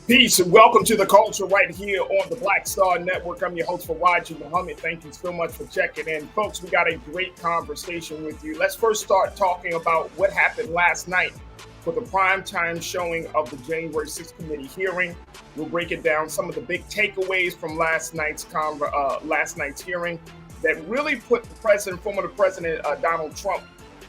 Peace and welcome to the culture right here on the Black Star Network. I'm your host, Farajii Muhammad. Thank you so much for checking in. Folks, we got a great conversation with you. Let's first start talking about what happened last night for the primetime showing of the January 6th committee hearing. We'll break it down, some of the big takeaways from last night's hearing that really put former President Donald Trump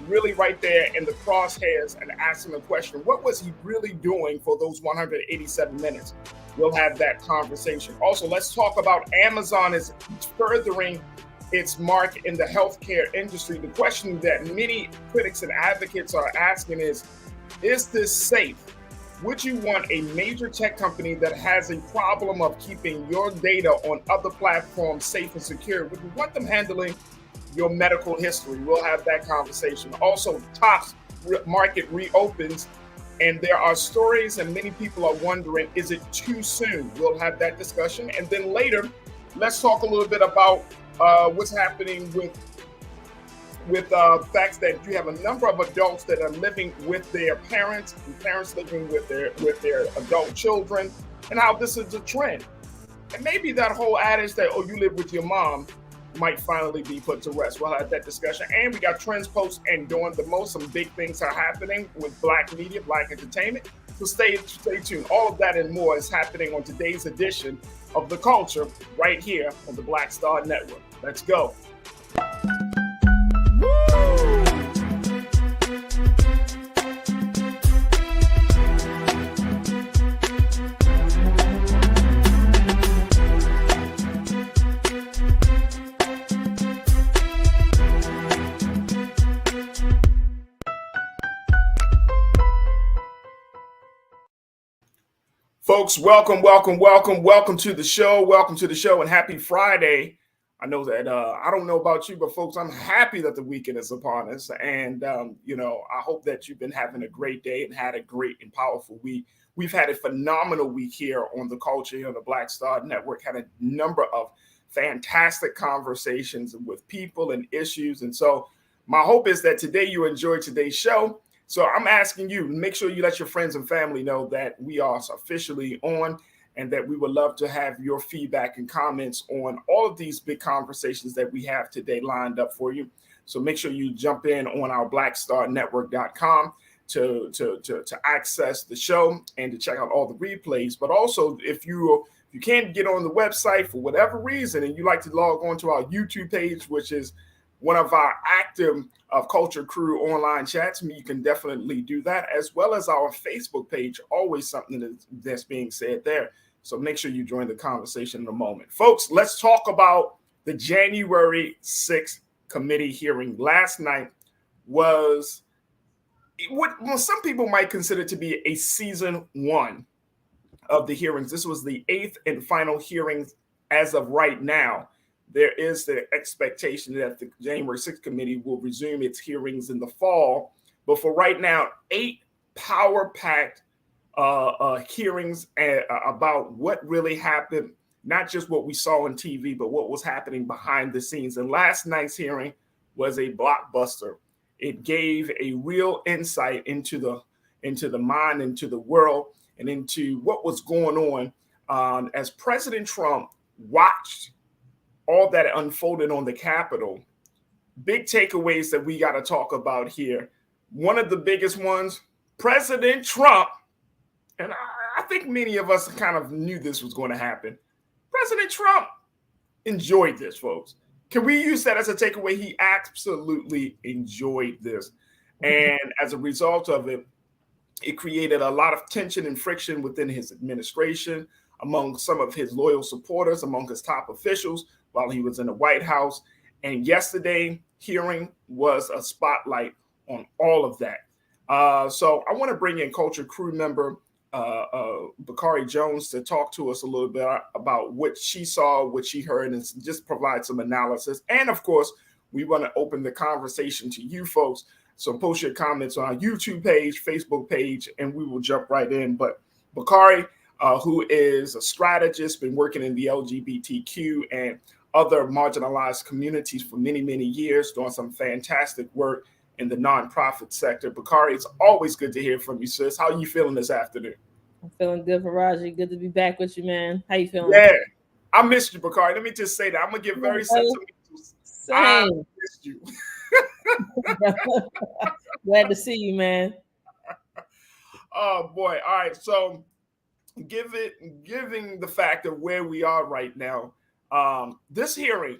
really right there in the crosshairs and ask him a question. What was he really doing for those 187 minutes? We'll have that conversation. Also, let's talk about Amazon is furthering its mark in the healthcare industry. The question that many critics and advocates are asking is this safe? Would you want a major tech company that has a problem of keeping your data on other platforms safe and secure? Would you want them handling your medical history? We'll have that conversation. Also, Topps market reopens, and there are stories, and many people are wondering, is it too soon? We'll have that discussion. And then later, let's talk a little bit about what's happening with facts that you have a number of adults that are living with their parents, and parents living with their adult children, and how this is a trend. And maybe that whole adage that, oh, you live with your mom, might finally be put to rest. We'll have that discussion. And we got trends, posts, and doing the most. Some big things are happening with Black media, Black entertainment. So stay tuned. All of that and more is happening on today's edition of The Culture right here on the Black Star Network. Let's go. Folks, welcome to the show. Welcome to the show and happy Friday. I know that I don't know about you, but folks, I'm happy that the weekend is upon us. And, I hope that you've been having a great day and had a great and powerful week. We've had a phenomenal week here on the culture here on the Black Star Network, had a number of fantastic conversations with people and issues. And so my hope is that today you enjoyed today's show. So I'm asking you, make sure you let your friends and family know that we are officially on and that we would love to have your feedback and comments on all of these big conversations that we have today lined up for you. So make sure you jump in on our blackstarnetwork.com to access the show and to check out all the replays. But also, if you can't get on the website for whatever reason and you like to log on to our YouTube page, which is one of our active Culture Crew online chats, you can definitely do that, as well as our Facebook page. Always something that's being said there. So make sure you join the conversation in a moment. Folks, let's talk about the January 6th committee hearing. Last night was what some people might consider to be a season one of the hearings. This was the 8th and final hearing as of right now. There is the expectation that the January 6th committee will resume its hearings in the fall. But for right now, 8 power-packed hearings about what really happened, not just what we saw on TV, but what was happening behind the scenes. And last night's hearing was a blockbuster. It gave a real insight into the mind, into the world, and into what was going on as President Trump watched all that unfolded on the Capitol. Big takeaways that we got to talk about here. One of the biggest ones, President Trump, and I think many of us kind of knew this was going to happen. President Trump enjoyed this, folks. Can we use that as a takeaway? He absolutely enjoyed this. And as a result of it, it created a lot of tension and friction within his administration, among some of his loyal supporters, among his top officials while he was in the White House. And yesterday hearing was a spotlight on all of that. So I want to bring in Culture Crew member Bakari Jones to talk to us a little bit about what she saw, what she heard, and just provide some analysis. And of course, we want to open the conversation to you folks. So post your comments on our YouTube page, Facebook page, and we will jump right in. But Bakari, who is a strategist, been working in the LGBTQ and other marginalized communities for many, many years, doing some fantastic work in the nonprofit sector. Bakari, it's always good to hear from you, sis. How are you feeling this afternoon? I'm feeling good, Farajii. Good to be back with you, man. How you feeling? Yeah, I missed you, Bakari. Let me just say that I'm gonna get Come very on, bro. sentimental. I Same. missed you. Glad to see you, man. Oh boy! All right, so giving the fact of where we are right now, this hearing,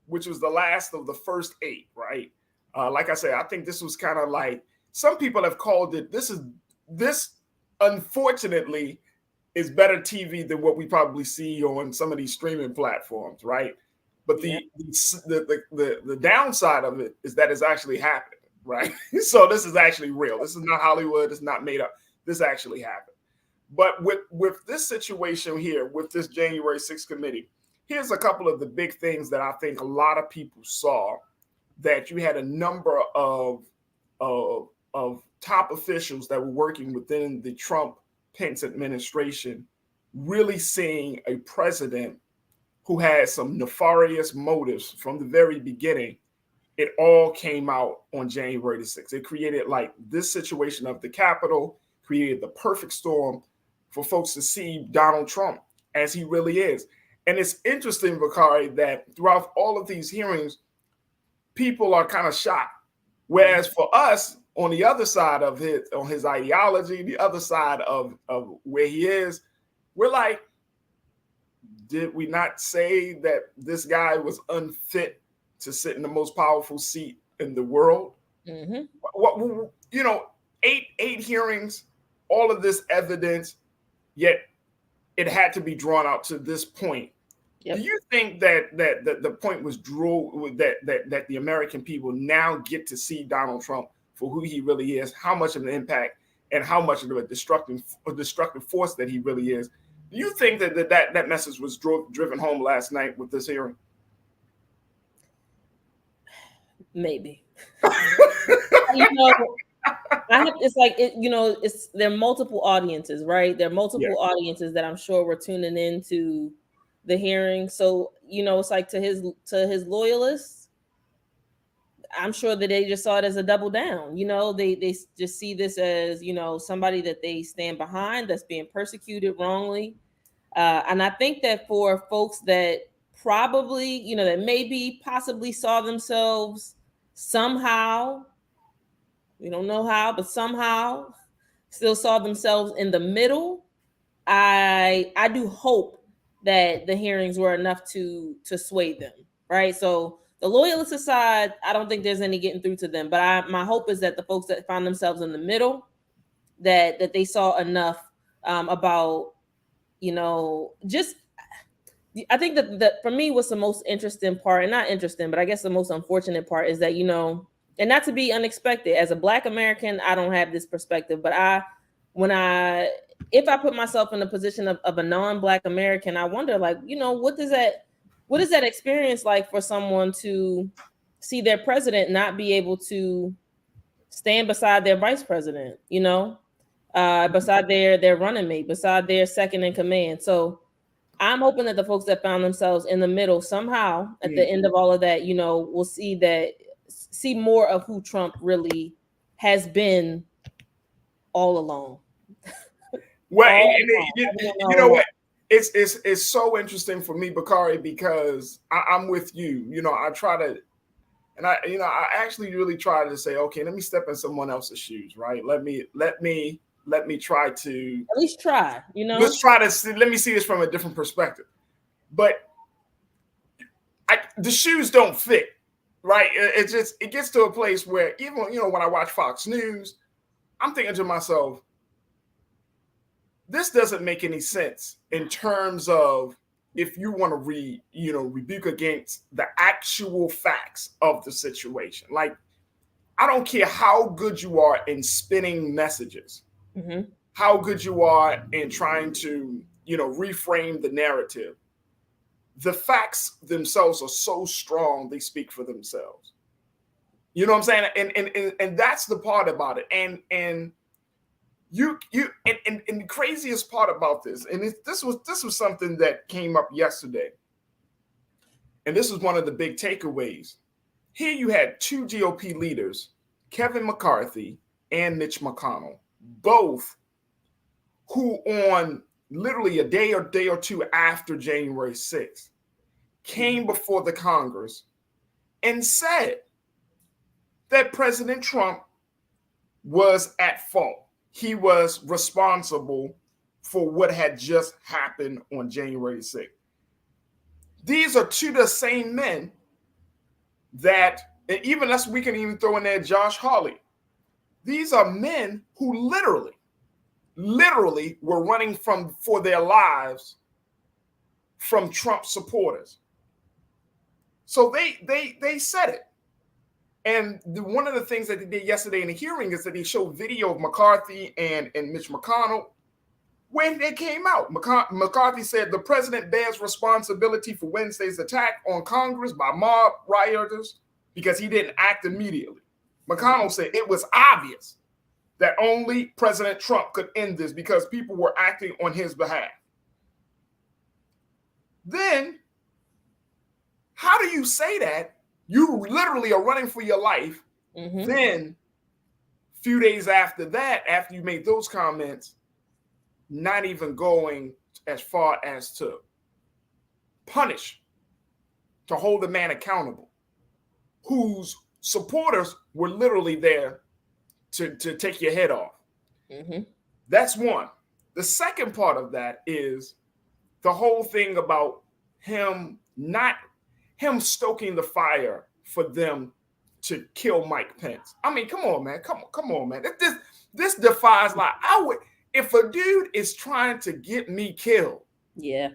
which was the last of the first 8, right? Like I said, I think this was kind of like some people have called it. This unfortunately is better TV than what we probably see on some of these streaming platforms, right? But Yeah. the downside of it is that it's actually happened, right? So this is actually real. This is not Hollywood. It's not made up. This actually happened. But with this situation here, with this January 6th committee, here's a couple of the big things that I think a lot of people saw, that you had a number of top officials that were working within the Trump Pence administration really seeing a president who had some nefarious motives from the very beginning. It all came out on January the 6th. It created like this situation of the Capitol, created the perfect storm for folks to see Donald Trump as he really is. And it's interesting, Bakari, that throughout all of these hearings, people are kind of shocked. Mhm. Whereas for us, on the other side of his ideology, the other side of where he is, we're like, did we not say that this guy was unfit to sit in the most powerful seat in the world? Mhm. What, you know, eight hearings, all of this evidence, yet it had to be drawn out to this point. Do Yep. you think that the point was drew that the American people now get to see Donald Trump for who he really is, how much of an impact and how much of a destructive force that he really is? Do you think that message was driven home last night with this hearing? Maybe. You know, I have. It's like it. You know, it's there are multiple audiences, right? There are Yeah. multiple audiences that I'm sure were tuning into the hearing. So you know, it's like to his loyalists. I'm sure that they just saw it as a double down. You know, they just see this as, you know, somebody that they stand behind that's being persecuted wrongly. And I think that for folks that probably, you know, that maybe possibly saw themselves somehow, we don't know how, but somehow still saw themselves in the middle, I do hope that the hearings were enough to sway them, right? So the loyalist aside, I don't think there's any getting through to them. But my hope is that the folks that find themselves in the middle, that they saw enough about, you know, just I think that for me, what's the most interesting part, and not interesting, but I guess the most unfortunate part is that, you know, and not to be unexpected, as a Black American, I don't have this perspective, but when I, if I put myself in the position of a non-Black American, I wonder, like, you know, what is that experience like for someone to see their president not be able to stand beside their vice president, you know, beside their running mate, beside their second in command. So I'm hoping that the folks that found themselves in the middle somehow at the Mm. end of all of that, you know, will see more of who Trump really has been all along. Well, All along. and Everyone you all know along. what? It's so interesting for me, Bakari, because I'm with you. You know, I try to, and I actually really try to say, okay, let me step in someone else's shoes, right? Let me try to At least try, you let's know? try to see, let me see this from a different perspective. But the shoes don't fit, right? It gets to a place where even when I watch Fox News, I'm thinking to myself, this doesn't make any sense in terms of if you want to rebuke against the actual facts of the situation. Like, I don't care how good you are in spinning messages, Mm-hmm. how good you are in trying to reframe the narrative. The facts themselves are so strong, they speak for themselves. You know what I'm saying? And that's the part about it. And and the craziest part about this, and this was something that came up yesterday, and this was one of the big takeaways. Here you had two GOP leaders, Kevin McCarthy and Mitch McConnell, both who on literally a day or two after January 6th came before the Congress and said that President Trump was at fault. He was responsible for what had just happened on January 6th. These are two of the same men that, and even us, we can even throw in there Josh Hawley. These are men who literally were running for their lives from Trump supporters. So they said it. And one of the things that they did yesterday in the hearing is that they showed video of McCarthy and Mitch McConnell when they came out. McCarthy said the president bears responsibility for Wednesday's attack on Congress by mob rioters because he didn't act immediately. McConnell said it was obvious that only President Trump could end this because people were acting on his behalf. Then, how do you say that? You literally are running for your life. Mm-hmm. Then, a few days after that, after you made those comments, not even going as far as to punish, to hold the man accountable, whose supporters were literally there to take your head off. Mm-hmm. That's one. The second part of that is the whole thing about him stoking the fire for them to kill Mike Pence. I mean, come on, man. Come on, man. This defies like if a dude is trying to get me killed. Yeah.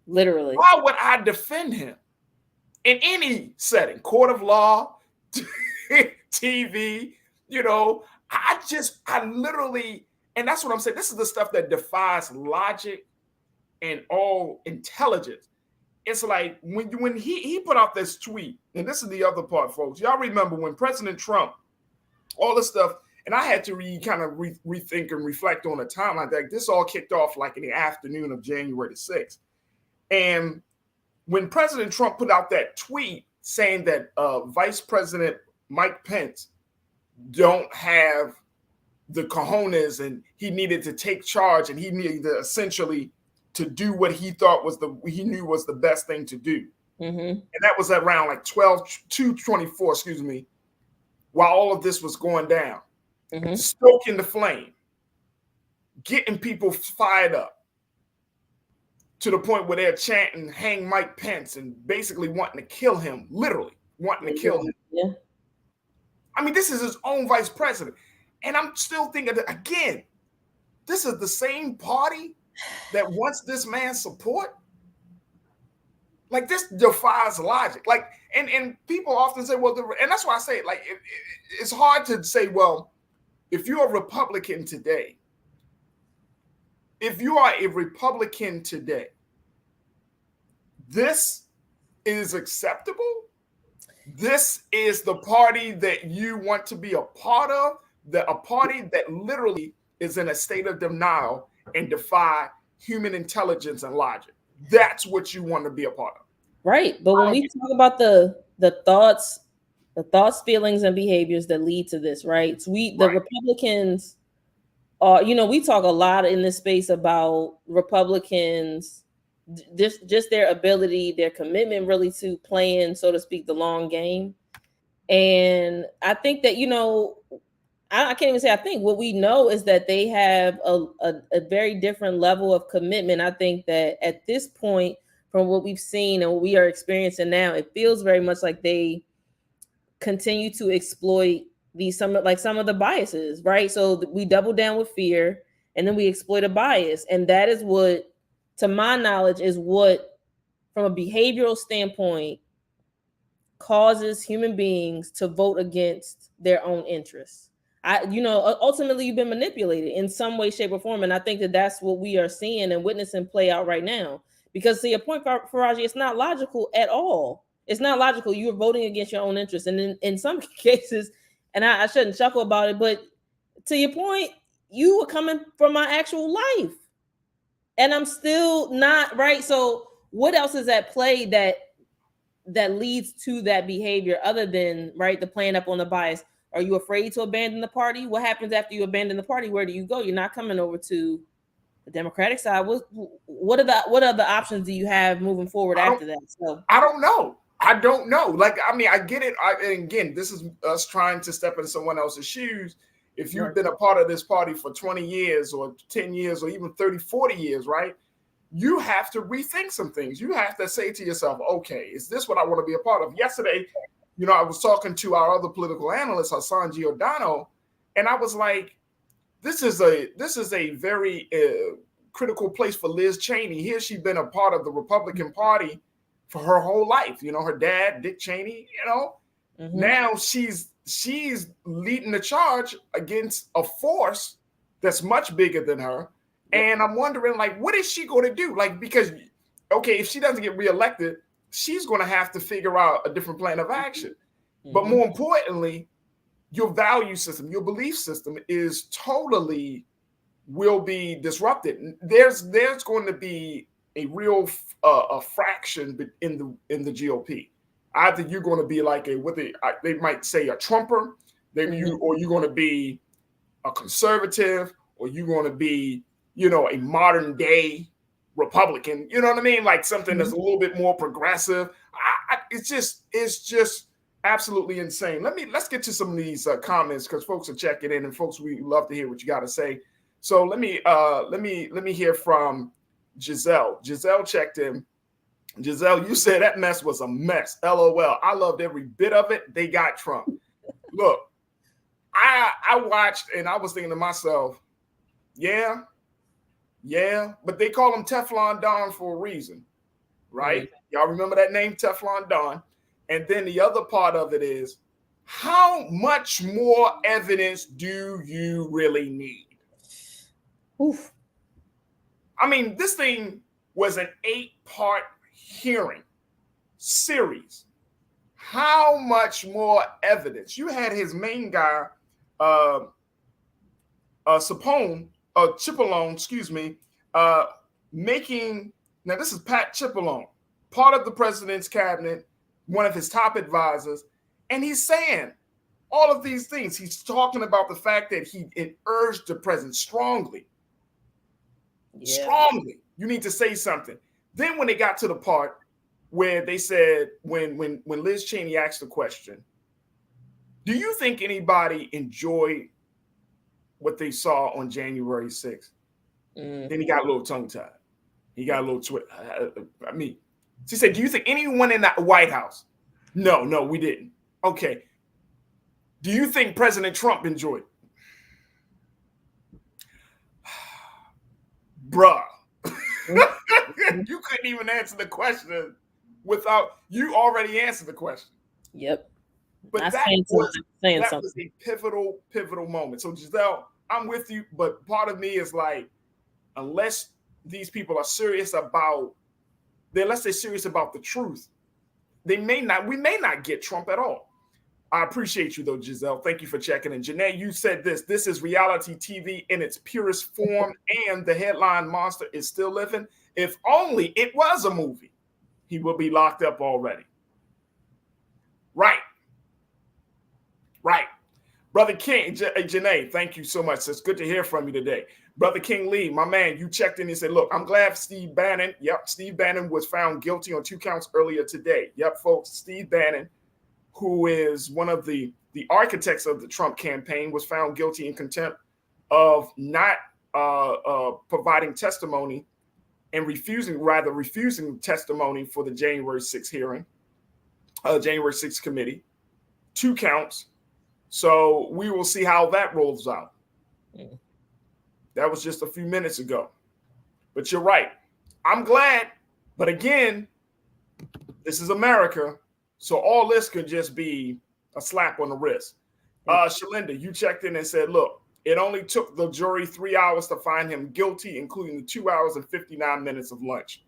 Literally. Why would I defend him in any setting? Court of law, TV, I literally, and that's what I'm saying. This is the stuff that defies logic and all intelligence. It's like when he put out this tweet, and this is the other part, folks. Y'all remember when President Trump, all this stuff, and I had to rethink and reflect on a timeline that this all kicked off like in the afternoon of January 6th. And when President Trump put out that tweet saying that Vice President Mike Pence don't have the cojones and he needed to take charge and he needed to essentially to do what he thought he knew was the best thing to do. Mm-hmm. And that was around like 2:24, while all of this was going down. Mm-hmm. Stoking the flame, getting people fired up to the point where they're chanting, hang Mike Pence, and basically wanting to kill him, literally wanting to kill him. Yeah. I mean, this is his own vice president. And I'm still thinking, again, this is the same party that wants this man's support. Like, this defies logic. Like, and people often say, well, and that's why I say, like, it's hard to say, well, if you're a Republican today, this is acceptable. This is the party that you want to be a part of, a party that literally is in a state of denial and defy human intelligence and logic. That's what you want to be a part of. Right. But when we talk about the thoughts, feelings, and behaviors that lead to this, right? So the Republicans are, we talk a lot in this space about Republicans, just their ability, their commitment really to playing, so to speak, the long game. And I think that, I can't even say I think. What we know is that they have a very different level of commitment. I think that at this point, from what we've seen and what we are experiencing now, it feels very much like they continue to exploit some of the biases, right? So we double down with fear and then we exploit a bias. And that is what, to my knowledge, is what, from a behavioral standpoint, causes human beings to vote against their own interests. Ultimately, you've been manipulated in some way, shape, or form. And I think that that's what we are seeing and witnessing play out right now. Because to your point, Farajii, it's not logical at all. It's not logical. You're voting against your own interests. And in some cases, and I shouldn't chuckle about it, but to your point, you were coming from my actual life. And I'm still not, right? So what else is at play that leads to that behavior other than, right, the playing up on the bias? Are you afraid to abandon the party? What happens after you abandon the party? Where do you go? You're not coming over to the Democratic side. What are the options do you have moving forward after that? So I don't know. I don't know. Like, I mean, I get it. And again, this is us trying to step in someone else's shoes. If you've been a part of this party for 20 years or 10 years or even 30, 40 years, right? You have to rethink some things. You have to say to yourself, okay, is this what I want to be a part of? Yesterday, you know, I was talking to our other political analyst, Hassan Giordano, and I was like, this is a very critical place for Liz Cheney. Here she's been a part of the Republican Party for her whole life. You know, her dad, Dick Cheney, you know, now she's leading the charge against a force that's much bigger than her. And I'm wondering, like, what is she going to do? Like, because, okay, if she doesn't get reelected, she's going to have to figure out a different plan of action. But more importantly, your value system, your belief system is totally will be disrupted. There's going to be a real a fraction in the GOP. Either you're going to be like they might say a Trumper, or you're going to be a conservative, or you're going to be, you know, a modern day Republican. You know what I mean? Like something that's a little bit more progressive. It's just absolutely insane. Let's get to some of these comments because folks are checking in, and folks, we love to hear what you got to say. So let me hear from Giselle. Giselle checked in. Giselle, you said that mess was a mess. LOL. I loved every bit of it. They got Trump. Look, I watched and I was thinking to myself, yeah, but they call him Teflon Don for a reason, right? Y'all remember that name, Teflon Don? And then the other part of it is, how much more evidence do you really need? Oof. I mean, this thing was an 8-part hearing series. How much more evidence? You had his main guy, Cipollone, excuse me, making, now this is Pat Cipollone, part of the president's cabinet, one of his top advisors, and he's saying all of these things. He's talking about the fact that it urged the president strongly, you need to say something. Then when they got to the part where they said, when Liz Cheney asked the question, do you think anybody enjoyed what they saw on January 6th? Then he got a little tongue-tied. He got a little twist. I mean, she said, do you think anyone in that White House? No, we didn't. Okay. Do you think President Trump enjoyed it? Bruh. You couldn't even answer the question without, you already answered the question. Yep. But that was a pivotal moment. So Giselle, I'm with you, but part of me is like, unless these people are serious about, unless they're serious about the truth, we may not get Trump at all. I appreciate you though, Giselle. Thank you for checking in. Janae, you said this is reality TV in its purest form, and the headline monster is still living. If only it was a movie, he will be locked up already. Right. Brother King, Janae, thank you so much. It's good to hear from you today. Brother King Lee, my man, you checked in and said, look, I'm glad Steve Bannon was found guilty on 2 counts earlier today. Yep, folks, Steve Bannon, who is one of the architects of the Trump campaign, was found guilty in contempt of not providing testimony and refusing testimony for the January 6th hearing, January 6th committee. 2 counts. So we will see how that rolls out. That was just a few minutes ago. But you're right. I'm glad. But again, this is America. So all this could just be a slap on the wrist. Shalinda, you checked in and said, look, it only took the jury 3 hours to find him guilty, including the 2 hours and 59 minutes of lunch.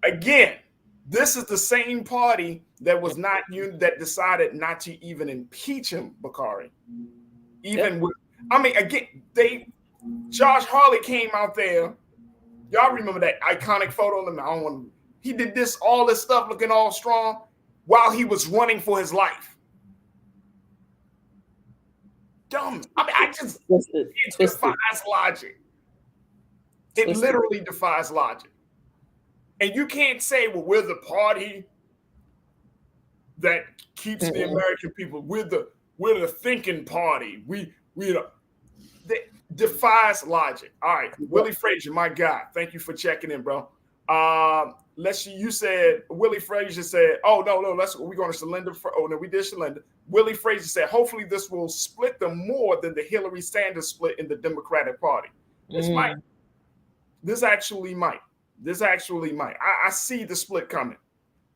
Again, this is the same party that was that decided not to even impeach him, Bakari. Josh Hawley came out there. Y'all remember that iconic photo of him? He did all this stuff looking all strong. while he was running for his life. Dumb. I mean, it defies logic. It literally defies logic. And you can't say, well, we're the party that keeps the American people. We're the thinking party. We defies logic. All right, Willie Frazier, my guy. Thank you for checking in, bro. You said Willie Frazier said, oh no, we're going to Shalinda. Oh no, we did Shalinda. Willie Frazier said, hopefully this will split them more than the Hillary Sanders split in the Democratic Party. This might. This actually might. I see the split coming.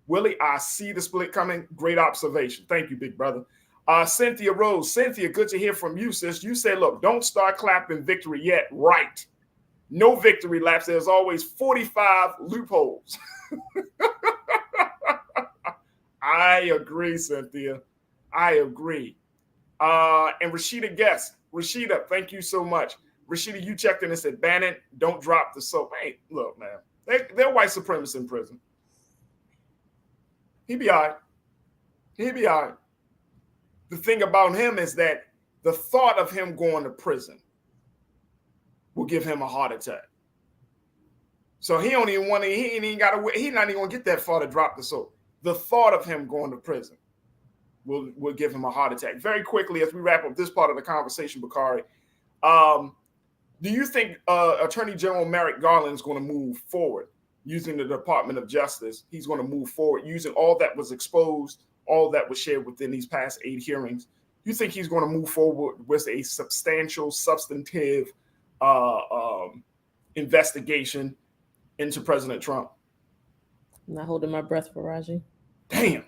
Willie, I see the split coming. Great observation. Thank you, big brother. Cynthia Rose. Cynthia, good to hear from you, sis. You said, look, don't start clapping victory yet. Right. No victory laps. There's always 45 loopholes. I agree, Cynthia. I agree. And Rashida Guest. Rashida, thank you so much. Rashida, you checked in and said, Bannon, don't drop the soap. Hey, look, man. They're white supremacists in prison. He'll be all right. The thing about him is that the thought of him going to prison will give him a heart attack. So he don't even want to, he's not even going to get that far to drop the soap. The thought of him going to prison will give him a heart attack. Very quickly, as we wrap up this part of the conversation, Bakari, do you think Attorney General Merrick Garland is going to move forward using the Department of Justice? He's going to move forward using all that was exposed, all that was shared within these past 8 hearings. You think he's going to move forward with a substantial, substantive investigation into President Trump? I'm not holding my breath, Farajii. Damn.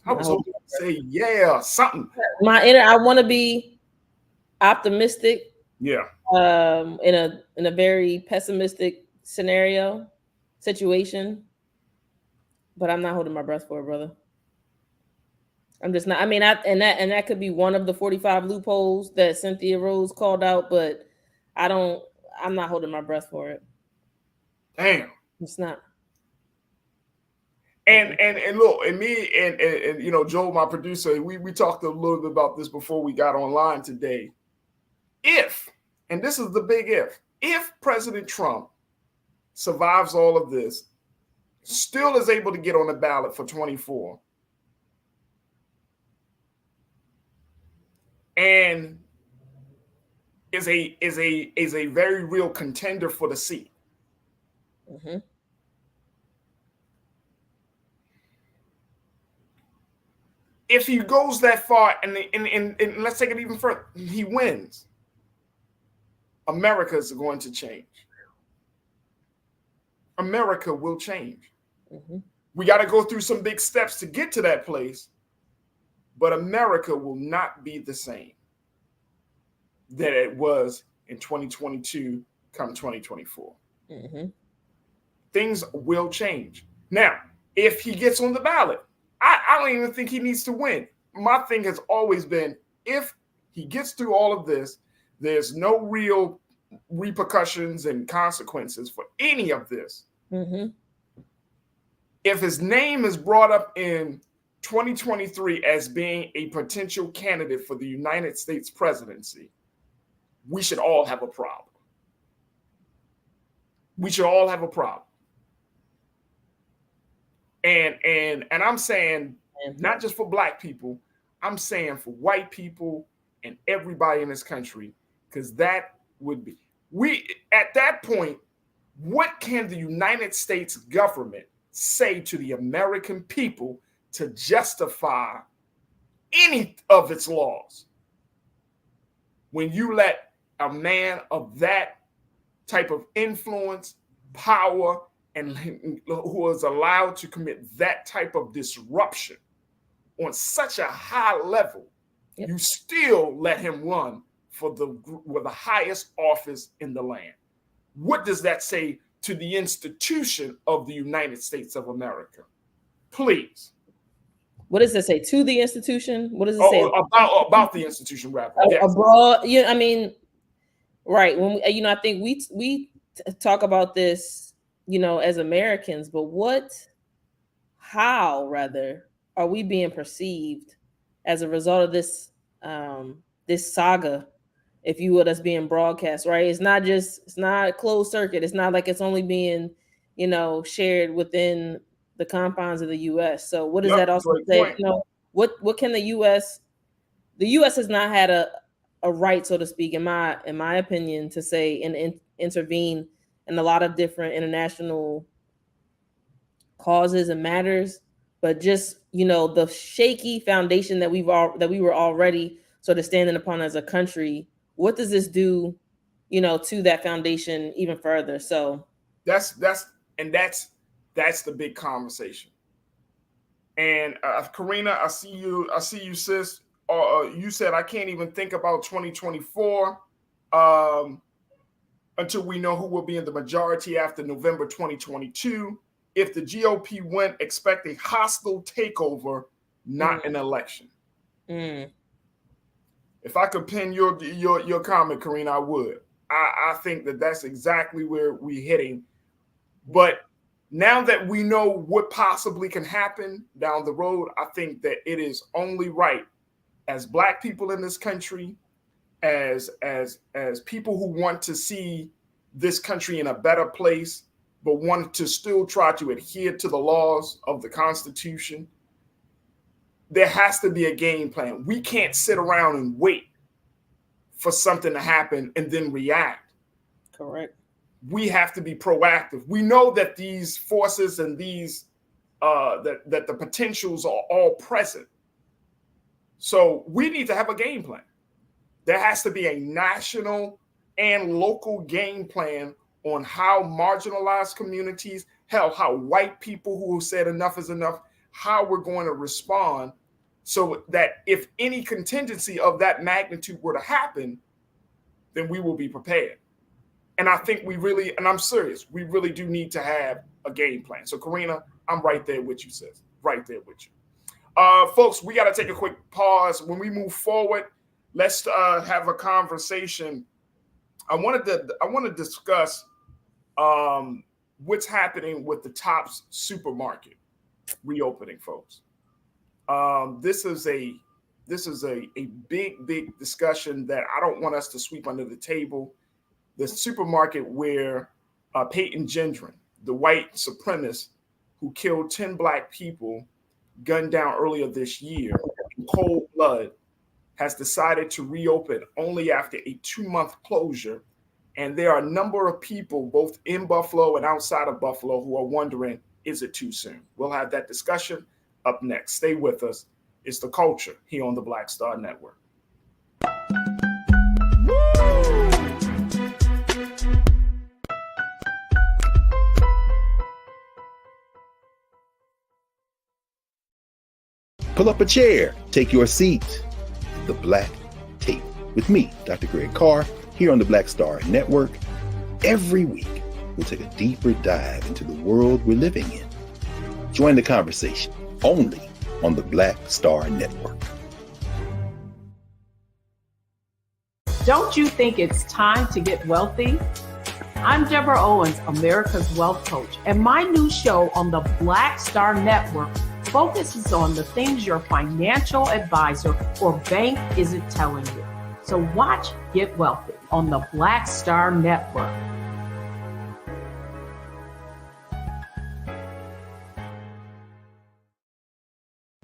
I was hoping to say, yeah, something. I want to be optimistic. Yeah. In a very pessimistic situation, but I'm not holding my breath for it, brother. I'm just not. I mean, that could be one of the 45 loopholes that Cynthia Rose called out, but I'm not holding my breath for it. Damn. It's not. And look, and me and you know, Joel, my producer, we talked a little bit about this before we got online today. And this is the big if President Trump survives all of this, still is able to get on the ballot for 24, and is a very real contender for the seat. Mm-hmm. If he goes that far and let's take it even further, he wins, America is going to change. America will change. Mm-hmm. We got to go through some big steps to get to that place, but America will not be the same that it was in 2022 come 2024. Mm-hmm. Things will change. Now, if he gets on the ballot, I don't even think he needs to win. My thing has always been, if he gets through all of this, there's no real repercussions and consequences for any of this. Mm-hmm. If his name is brought up in 2023 as being a potential candidate for the United States presidency, we should all have a problem. We should all have a problem. And I'm saying not just for Black people, I'm saying for white people and everybody in this country, because that would be, at that point, what can the United States government say to the American people to justify any of its laws when you let a man of that type of influence, power, and who is allowed to commit that type of disruption on such a high level, you still let him run for the highest office in the land? What does that say to the institution of the United States of America? Please. What does it say to the institution? What does it say about the institution? Rather, yes. Abroad. I mean, right. When we, I think we talk about this, as Americans, but how are we being perceived as a result of this this saga, if you will, that's being broadcast, right? It's not closed circuit. It's not like it's only being, shared within the confines of the US. So what does Yep, that also great say? point. What can the US has not had a right, so to speak, in my opinion, to say and intervene in a lot of different international causes and matters, but just the shaky foundation that we were already sort of standing upon as a country. What does this do, to that foundation even further? So That's that's the big conversation. And Karina, I see you, sis. You said I can't even think about 2024 until we know who will be in the majority after November 2022. If the GOP win, expect a hostile takeover, not an election. If I could pin your comment, Karina, I would. I think that's exactly where we're heading. But now that we know what possibly can happen down the road, I think that it is only right, as Black people in this country, as people who want to see this country in a better place, but want to still try to adhere to the laws of the Constitution, there has to be a game plan. We can't sit around and wait for something to happen and then react. Correct. We have to be proactive. We know that these forces and these that the potentials are all present. So we need to have a game plan. There has to be a national and local game plan on how marginalized communities, hell, how white people who said enough is enough, how we're going to respond, so that if any contingency of that magnitude were to happen, then we will be prepared. And I think we really, and I'm serious, we really do need to have a game plan. So Karina, I'm right there with you, sis. Right there with you. Folks, we got to take a quick pause. When we move forward, let's have a conversation. I want to discuss what's happening with the Tops supermarket reopening, folks. This is a big discussion that I don't want us to sweep under the table. The supermarket where Peyton Gendron, the white supremacist who killed 10 Black people, gunned down earlier this year in cold blood, has decided to reopen only after a 2-month closure. And there are a number of people, both in Buffalo and outside of Buffalo, who are wondering, is it too soon? We'll have that discussion up next. Stay with us. It's The Culture here on the Black Star Network. Pull up a chair, take your seat. The Black Tape with me, Dr. Greg Carr, here on the Black Star Network. Every week, we'll take a deeper dive into the world we're living in. Join the conversation only on the Black Star Network. Don't you think it's time to get wealthy? I'm Deborah Owens, America's Wealth Coach, and my new show on the Black Star Network focuses on the things your financial advisor or bank isn't telling you. So watch Get Wealthy on the Black Star Network.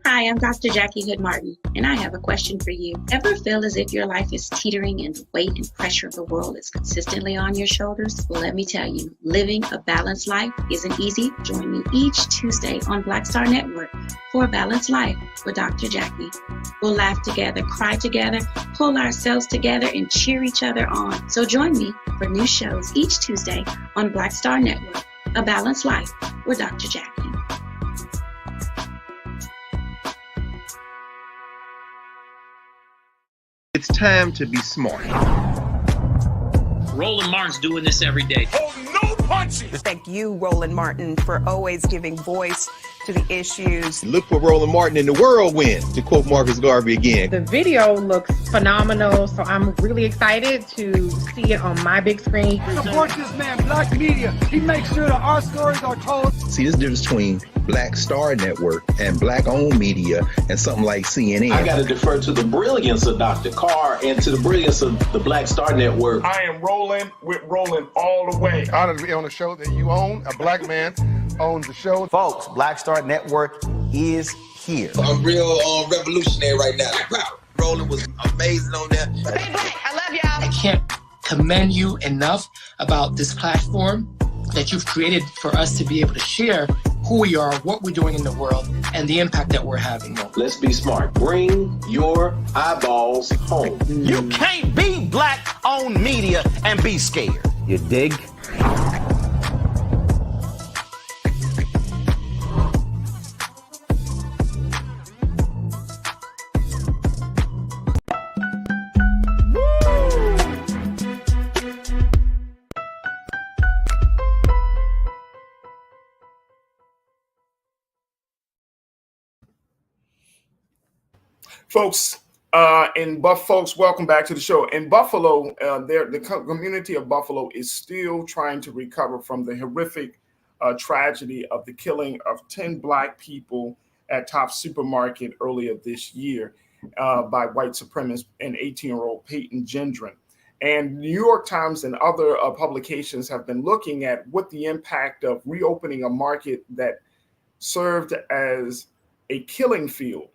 Hi, I'm Dr. Jackie Hood Martin, and I have a question for you. Ever feel as if your life is teetering and the weight and pressure of the world is consistently on your shoulders? Well, let me tell you, living a balanced life isn't easy. Join me each Tuesday on Black Star Network for A Balanced Life with Dr. Jackie. We'll laugh together, cry together, pull ourselves together, and cheer each other on. So join me for new shows each Tuesday on Black Star Network, A Balanced Life with Dr. Jackie. It's time to be smart. Roland Martin's doing this every day. Oh, no punches! Thank you, Roland Martin, for always giving voice to the issues. Look for Roland Martin in the whirlwind, to quote Marcus Garvey again. The video looks phenomenal, so I'm really excited to see it on my big screen. Support this man, Black Media. He makes sure that our stories are told. See, this difference between Black Star Network and Black-owned media and something like CNN. I got to defer to the brilliance of Dr. Carr and to the brilliance of the Black Star Network. I am rolling with Roland all the way. Honored to be on a show that you own. A black man owns the show. Folks, Black Star Network is here. I'm real revolutionary right now. Roland was amazing on that. I love y'all. I can't commend you enough about this platform that you've created for us to be able to share who we are, what we're doing in the world, and the impact that we're having. Let's be smart. Bring your eyeballs home. You can't be Black-owned media and be scared. You dig? Folks, folks, welcome back to the show. In Buffalo, the community of Buffalo is still trying to recover from the horrific tragedy of the killing of 10 Black people at Tops Supermarket earlier this year by white supremacist and 18-year-old Peyton Gendron. And New York Times and other publications have been looking at what the impact of reopening a market that served as a killing field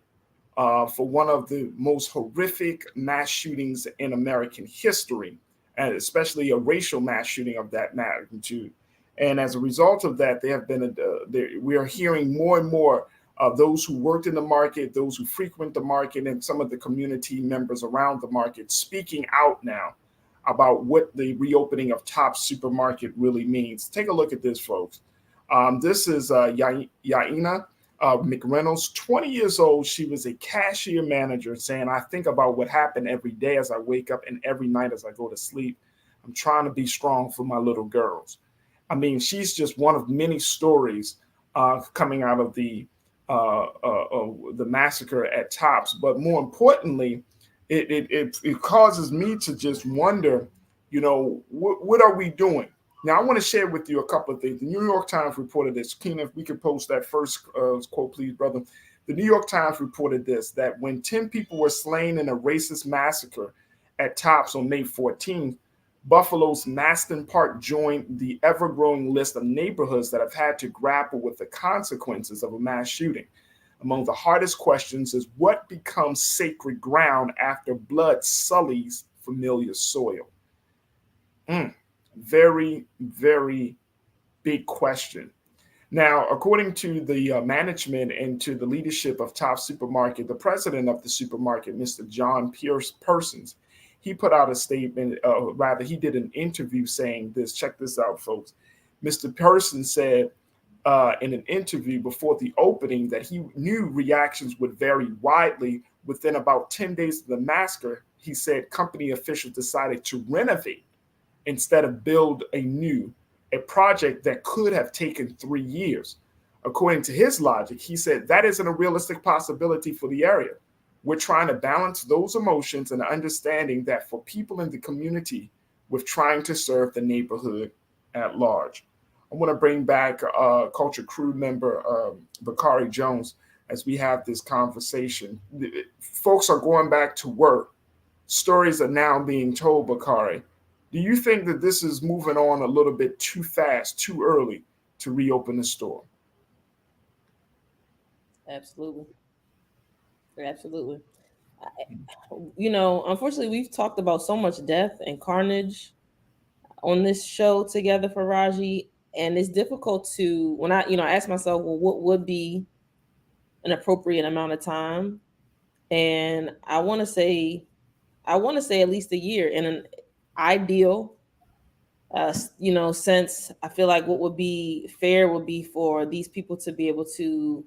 for one of the most horrific mass shootings in American history, and especially a racial mass shooting of that magnitude. And as a result of that, we are hearing more and more of those who worked in the market, those who frequent the market, and some of the community members around the market speaking out now about what the reopening of Tops Supermarket really means. Take a look at this, folks. This is Yaina McReynolds, 20 years old. She was a cashier manager, saying, I think about what happened every day as I wake up and every night as I go to sleep. I'm trying to be strong for my little girls. I mean, she's just one of many stories coming out of the massacre at Tops. But more importantly, it causes me to just wonder, what are we doing? Now, I want to share with you a couple of things. The New York Times reported this. Keenan, if we could post that first quote, please, brother. The New York Times reported this, that when 10 people were slain in a racist massacre at Tops on May 14th, Buffalo's Maston Park joined the ever-growing list of neighborhoods that have had to grapple with the consequences of a mass shooting. Among the hardest questions is what becomes sacred ground after blood sullies familiar soil? Very, very big question. Now, according to the management and to the leadership of Tops Supermarket, the president of the supermarket, Mr. John Persons, he put out a statement, he did an interview saying this. Check this out, folks. Mr. Persons said in an interview before the opening that he knew reactions would vary widely. Within about 10 days of the massacre, he said company officials decided to renovate instead of build a project that could have taken 3 years. According to his logic, he said that isn't a realistic possibility for the area. We're trying to balance those emotions and understanding that for people in the community with trying to serve the neighborhood at large. I want to bring back Culture Crew member Bakari Jones as we have this conversation. Folks are going back to work. Stories are now being told, Bakari. Do you think that this is moving on a little bit too fast, too early to reopen the store? Absolutely. Unfortunately, we've talked about so much death and carnage on this show together, Farajii, and it's difficult to, when I ask myself, well, what would be an appropriate amount of time? And I want to say at least a year. In an ideal, sense, I feel like what would be fair would be for these people to be able to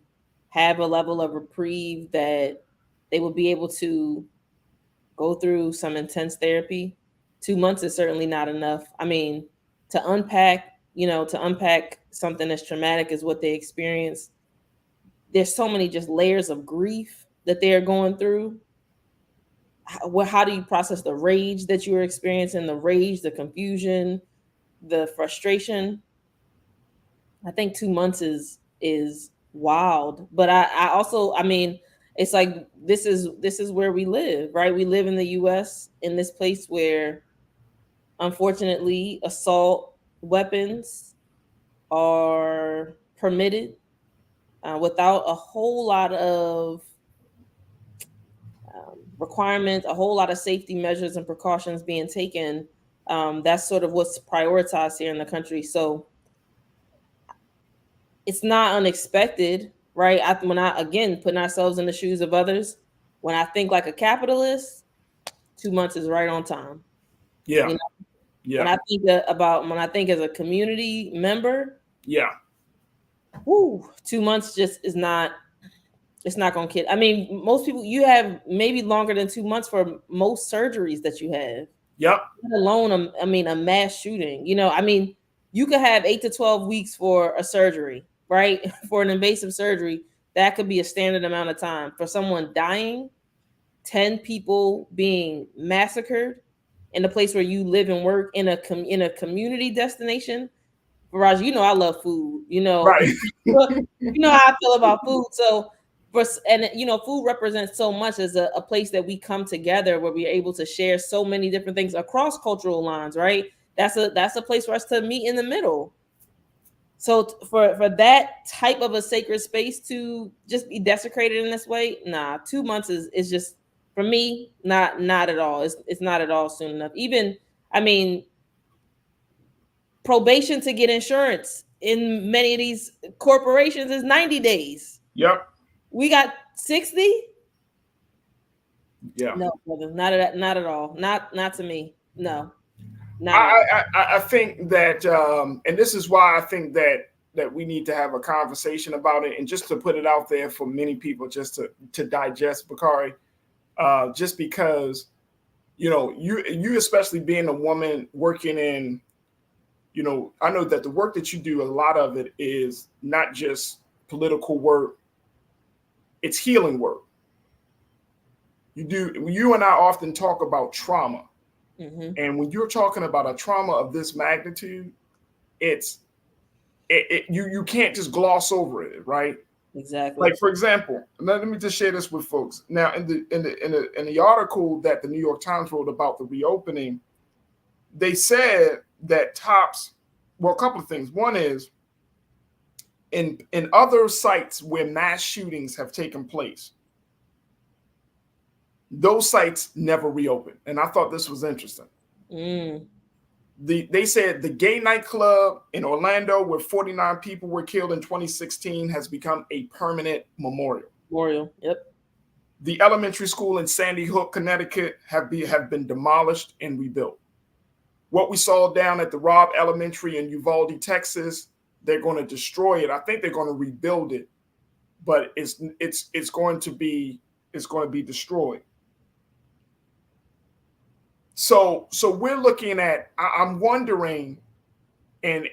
have a level of reprieve that they would be able to go through some intense therapy. 2 months is certainly not enough. I mean, to unpack something as traumatic as what they experienced, there's so many just layers of grief that they're going through. How do you process the rage that you're experiencing, the rage, the confusion, the frustration? I think 2 months is wild. But I also, I mean, it's like this is where we live, right? We live in the US, in this place where unfortunately assault weapons are permitted without a whole lot of requirements, a whole lot of safety measures and precautions being taken. That's sort of what's prioritized here in the country. So it's not unexpected, right? When I, again, putting ourselves in the shoes of others, when I think like a capitalist, 2 months is right on time. Yeah. You know? Yeah. When I think as a community member, yeah. 2 months just is not, it's not going to kid. I mean, most people, you have maybe longer than 2 months for most surgeries that you have. Yep. Let alone, I mean, a mass shooting. You know, I mean, you could have 8 to 12 weeks for a surgery, right? For an invasive surgery, that could be a standard amount of time. For someone dying, 10 people being massacred in the place where you live and work in a community destination. Farajii, you know I love food. You know, right. You know how I feel about food. So, and you know, food represents so much as a place that we come together where we're able to share so many different things across cultural lines, right? That's a place for us to meet in the middle. So for that type of a sacred space to just be desecrated in this way, 2 months is just, for me, not at all. It's not at all soon enough. Even, I mean, probation to get insurance in many of these corporations is 90 days. Yep. We got 60. Yeah. No, brother, not at all. Not to me. No. I think that, and this is why I think that we need to have a conversation about it, and just to put it out there for many people, just to digest, Bakari, just because, you know, you especially being a woman working in, you know, I know that the work that you do, a lot of it is not just political work, it's healing work. You and I often talk about trauma. Mm-hmm. And when you're talking about a trauma of this magnitude, you can't just gloss over it, right? Exactly. Like, for example, let me just share this with folks. Now, in the article that the New York Times wrote about the reopening, they said that a couple of things. One is in other sites where mass shootings have taken place, those sites never reopened. And I thought this was interesting. They said the gay nightclub in Orlando where 49 people were killed in 2016 has become a permanent memorial. Yep. The elementary school in Sandy Hook, Connecticut have been demolished and rebuilt. What we saw down at the Robb Elementary in Uvalde, Texas, they're going to destroy it. I think they're going to rebuild it, but it's going to be destroyed. So we're looking at, I'm wondering, and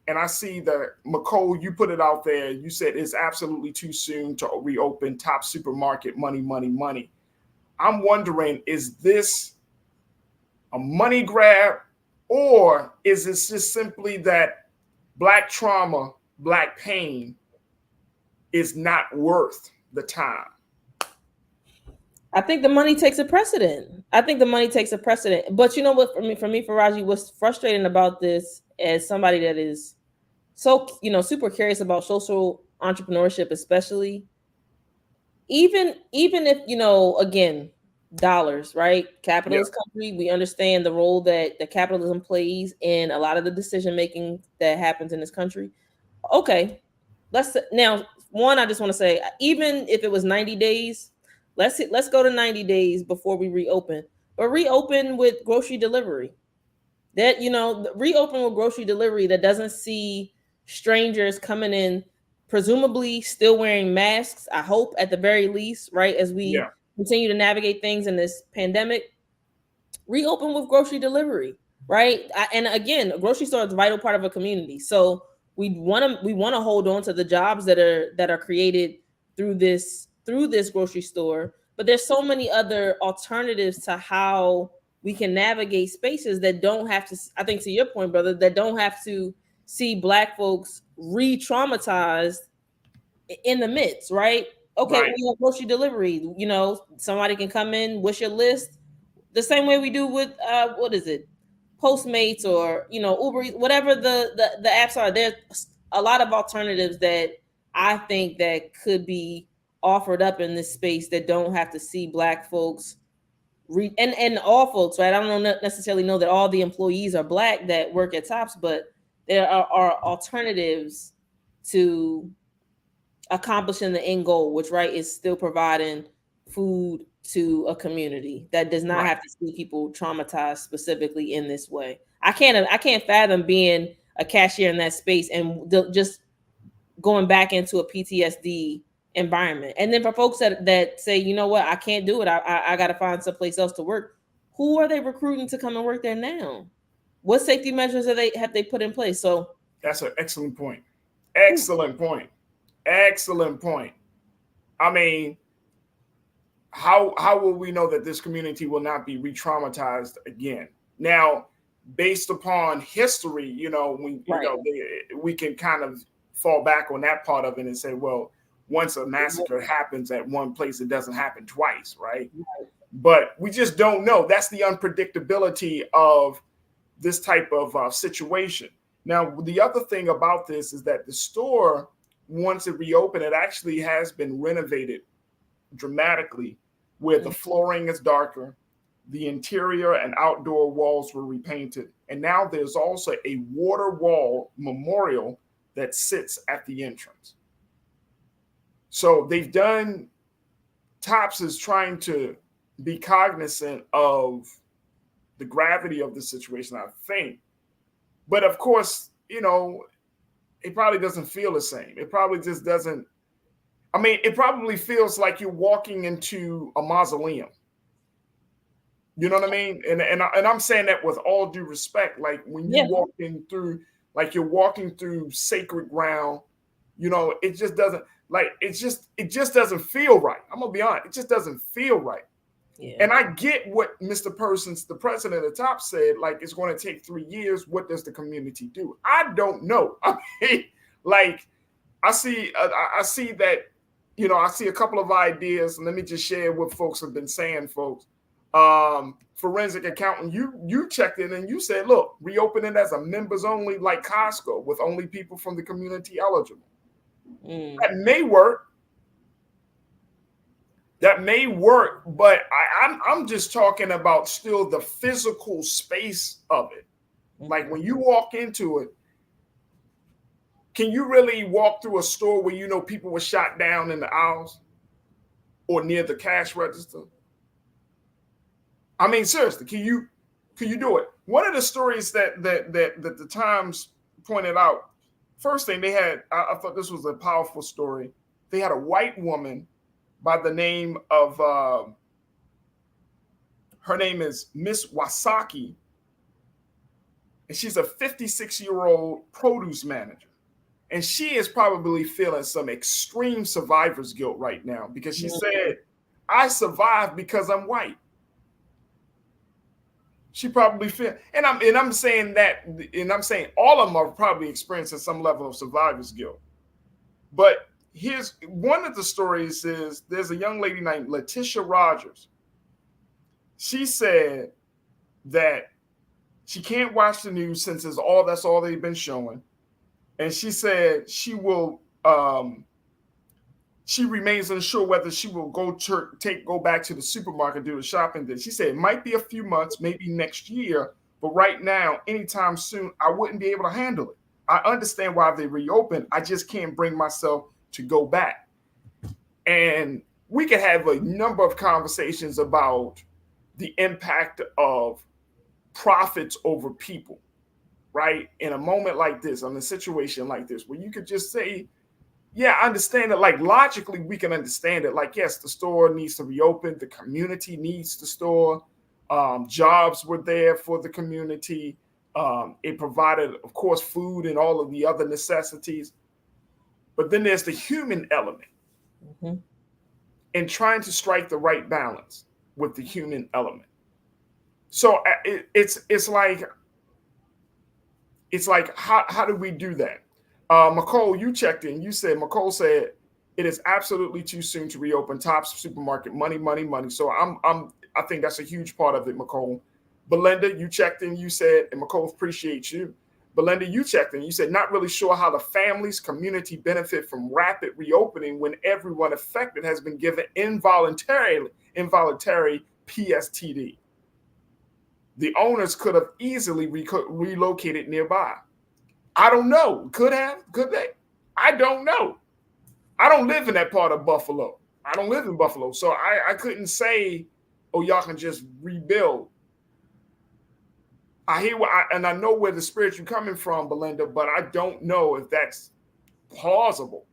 I see that, McCole, you put it out there. You said it's absolutely too soon to reopen Top Supermarket, money. I'm wondering, is this a money grab, or is it just simply that Black trauma, Black pain is not worth the time? I think the money takes a precedent. But you know what, for me, Farajii, what's frustrating about this, as somebody that is so, you know, super curious about social entrepreneurship, especially, even if, you know, again, dollars, right? Capitalist country, we understand the role that the capitalism plays in a lot of the decision making that happens in this country. Okay, now, one, I just want to say, even if it was 90 days, let's go to 90 days before we reopen, but reopen with grocery delivery. That, you know, reopen with grocery delivery that doesn't see strangers coming in, presumably still wearing masks, I hope, at the very least, right? As we continue to navigate things in this pandemic, reopen with grocery delivery, right? And again, a grocery store is a vital part of a community. So We want to hold on to the jobs that are created through this grocery store, but there's so many other alternatives to how we can navigate spaces that don't have to, I think to your point, brother, that don't have to see Black folks re-traumatized in the midst, right? Okay, Right. we have grocery delivery. You know, somebody can come in, what's your list? The same way we do with what is it? Postmates or Uber Eats, whatever the apps are. There's a lot of alternatives that I think that could be offered up in this space that don't have to see Black folks and all folks, right? I don't necessarily know that all the employees are Black that work at Tops, but there are alternatives to accomplishing the end goal, which right is still providing food to a community that does not have to see people traumatized specifically in this way. I can't fathom being a cashier in that space and just going back into a PTSD environment. And then for folks that say, you know what, I can't do it, I got to find someplace else to work. Who are they recruiting to come and work there now? What safety measures have they put in place? So that's an excellent point. Excellent point. Excellent point. I mean, how will we know that this community will not be re-traumatized again? Now, based upon history, we can kind of fall back on that part of it and say, well, once a massacre happens at one place, it doesn't happen twice, right? But we just don't know. That's the unpredictability of this type of situation. Now, the other thing about this is that the store, once it reopened, it actually has been renovated dramatically, where the flooring is darker, the interior and outdoor walls were repainted, and now there's also a water wall memorial that sits at the entrance. So Tops is trying to be cognizant of the gravity of the situation, I think. But of course, it probably doesn't feel the same. It probably just doesn't. I mean, it probably feels like you're walking into a mausoleum. You know what I mean? And I'm saying that with all due respect. Like when you walking through, like you're walking through sacred ground. It just doesn't it just doesn't feel right. I'm gonna be honest. It just doesn't feel right. Yeah. And I get what Mr. Persons, the president at Top, said. Like it's going to take 3 years. What does the community do? I don't know. I mean, like I see that. I see a couple of ideas, and let me just share what folks have been saying, folks. Forensic accountant, you checked in and you said, look, reopen it as a members only, like Costco, with only people from the community eligible. That may work. That may work, but I'm just talking about still the physical space of it. Like when you walk into it, can you really walk through a store where people were shot down in the aisles or near the cash register? I mean, seriously, can you do it? One of the stories that the Times pointed out, first thing they had, I thought this was a powerful story. They had a white woman by the name of, her name is Miss Wasaki, and she's a 56-year-old produce manager. And she is probably feeling some extreme survivor's guilt right now because she said, I survived because I'm white. She probably feel, and I'm saying that, and I'm saying all of them are probably experiencing some level of survivor's guilt. But here's one of the stories: is there's a young lady named Letitia Rogers. She said that she can't watch the news since that's all they've been showing, and she said she will. She remains unsure whether she will go back to the supermarket, do the shopping. She said it might be a few months, maybe next year, but right now, anytime soon, I wouldn't be able to handle it. I understand why they reopened. I just can't bring myself to go back. And we could have a number of conversations about the impact of profits over people, right? In a moment like this, in a situation like this, where you could just say, yeah, I understand it. Like logically, we can understand it. Like, yes, the store needs to reopen. The community needs the store. Jobs were there for the community. It provided, of course, food and all of the other necessities. But then there's the human element, and trying to strike the right balance with the human element. So it's like how do we do that? McCole, you checked in. McCole said it is absolutely too soon to reopen Tops Supermarket. Money, money, money. So I think that's a huge part of it, McCole. Belinda, you checked in. You said, and McCole, appreciate you. Belinda, you checked in. You said, not really sure how the families, community benefit from rapid reopening when everyone affected has been given involuntary PSTD. The owners could have easily relocated nearby. I don't know. Could they? I don't know. I don't live in that part of Buffalo. I don't live in Buffalo. So I couldn't say, oh, y'all can just rebuild. I hear and I know where the spirit you're coming from, Belinda, but I don't know if that's plausible.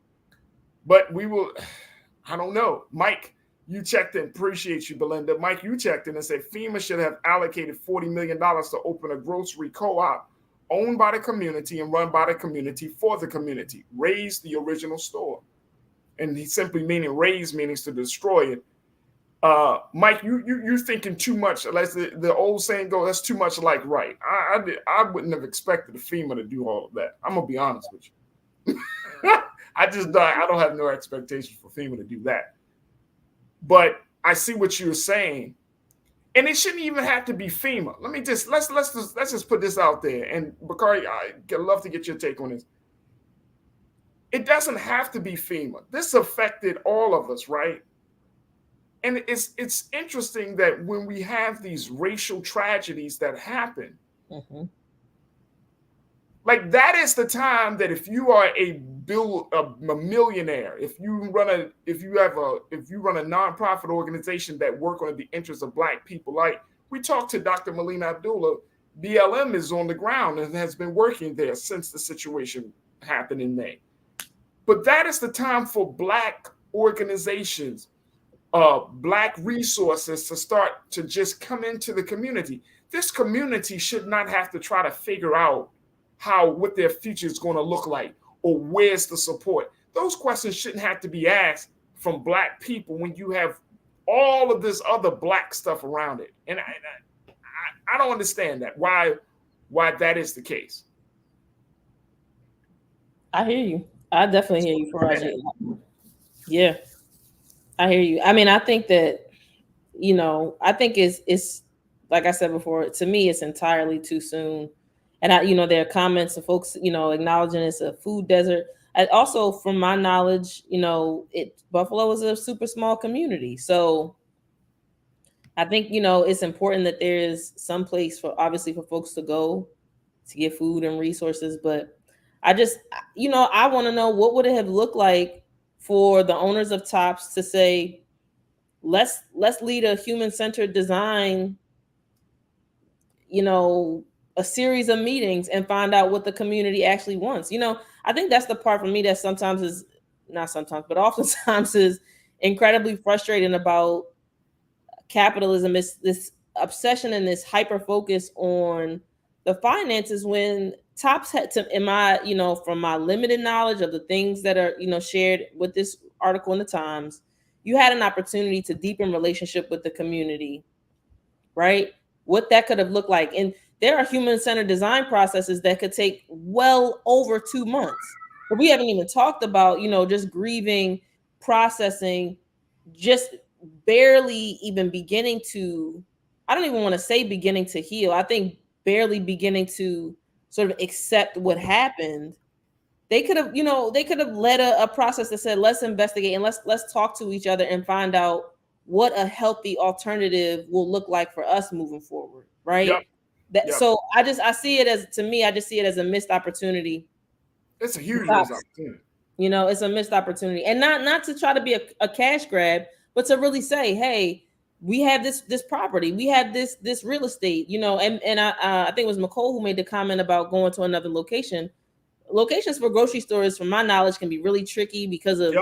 But we will, I don't know. Mike, you checked in. Appreciate you, Belinda. Mike, you checked in and said FEMA should have allocated $40 million to open a grocery co-op owned by the community and run by the community for the community. Raise the original store. And he simply meaning raise means to destroy it. Mike, you're thinking too much. As the old saying goes, that's too much like right. I wouldn't have expected the FEMA to do all of that. I'm gonna be honest with you. I don't have no expectations for FEMA to do that. But I see what you're saying, and it shouldn't even have to be FEMA. Let's just put this out there. And Bakari, I'd love to get your take on this. It doesn't have to be FEMA. This affected all of us, right? And it's interesting that when we have these racial tragedies that happen, like that is the time that if you are a millionaire, if you run a nonprofit organization that work on the interests of Black people, like we talked to Dr. Melina Abdullah, BLM is on the ground and has been working there since the situation happened in May. But that is the time for Black organizations, Black resources to start to just come into the community. This community should not have to try to figure out what their future is going to look like or where's the support. Those questions shouldn't have to be asked from Black people when you have all of this other Black stuff around it. And I don't understand that, why that is the case. I hear you. I definitely hear you, Farajii. Yeah, I hear you. I mean, I think that, I think it's like I said before, to me, it's entirely too soon. And there are comments of folks, acknowledging it's a food desert. And also, from my knowledge, Buffalo is a super small community. So I think, it's important that there is some place for folks to go to get food and resources. But I just, I want to know, what would it have looked like for the owners of Tops to say, let's lead a human-centered design, a series of meetings and find out what the community actually wants. I think that's the part for me that oftentimes is incredibly frustrating about capitalism. Is this obsession and this hyper focus on the finances when Tops had to, from my limited knowledge of the things that are, shared with this article in the Times, you had an opportunity to deepen relationship with the community, right? What that could have looked like. And there are human-centered design processes that could take well over 2 months. But we haven't even talked about, just grieving, processing, just barely even beginning to, I don't even want to say beginning to heal. I think barely beginning to sort of accept what happened. They could have, led a process that said, let's investigate and let's talk to each other and find out what a healthy alternative will look like for us moving forward, right? Yep. So I see it as a missed opportunity. It's a huge missed opportunity. It's a missed opportunity, and not to try to be a cash grab, but to really say, hey, we have this property, we have this real estate, and I think it was McCole who made the comment about going to another location. Locations for grocery stores, from my knowledge, can be really tricky because of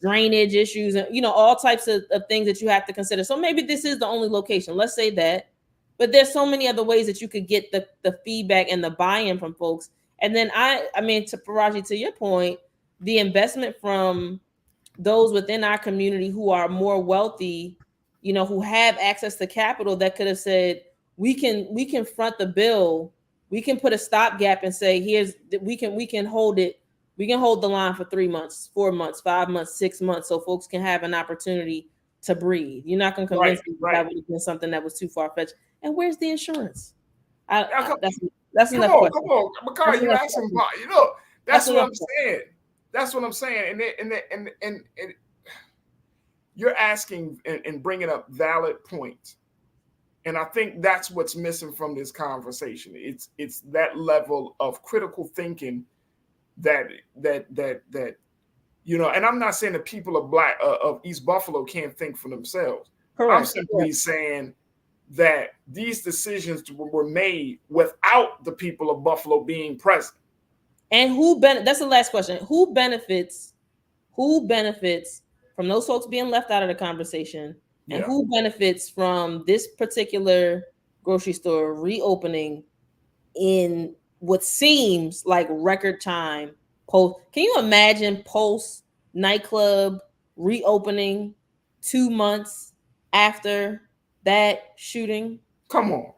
drainage issues and all types of things that you have to consider. So maybe this is the only location. Let's say that. But there's so many other ways that you could get the feedback and the buy-in from folks. And then I mean, to Farajii, to your point, the investment from those within our community who are more wealthy, you know, who have access to capital, that could have said, we can front the bill, we can put a stopgap and say, we can hold it, we can hold the line for 3 months, 4 months, 5 months, 6 months, so folks can have an opportunity to breathe. You're not going to convince me that would have been something that was too far-fetched. And where's the insurance? That's enough question. Come on, Makar, you're asking, you know, that's what I'm saying. That's what I'm saying. And you're asking and bringing up valid points. And I think that's what's missing from this conversation. It's that level of critical thinking that you know, and I'm not saying the people of East Buffalo can't think for themselves. Correct. I'm simply saying that these decisions were made without the people of Buffalo being present. And that's the last question. Who benefits from those folks being left out of the conversation? And who benefits from this particular grocery store reopening in what seems like record time? Can you imagine Pulse nightclub reopening 2 months after that shooting? Come on.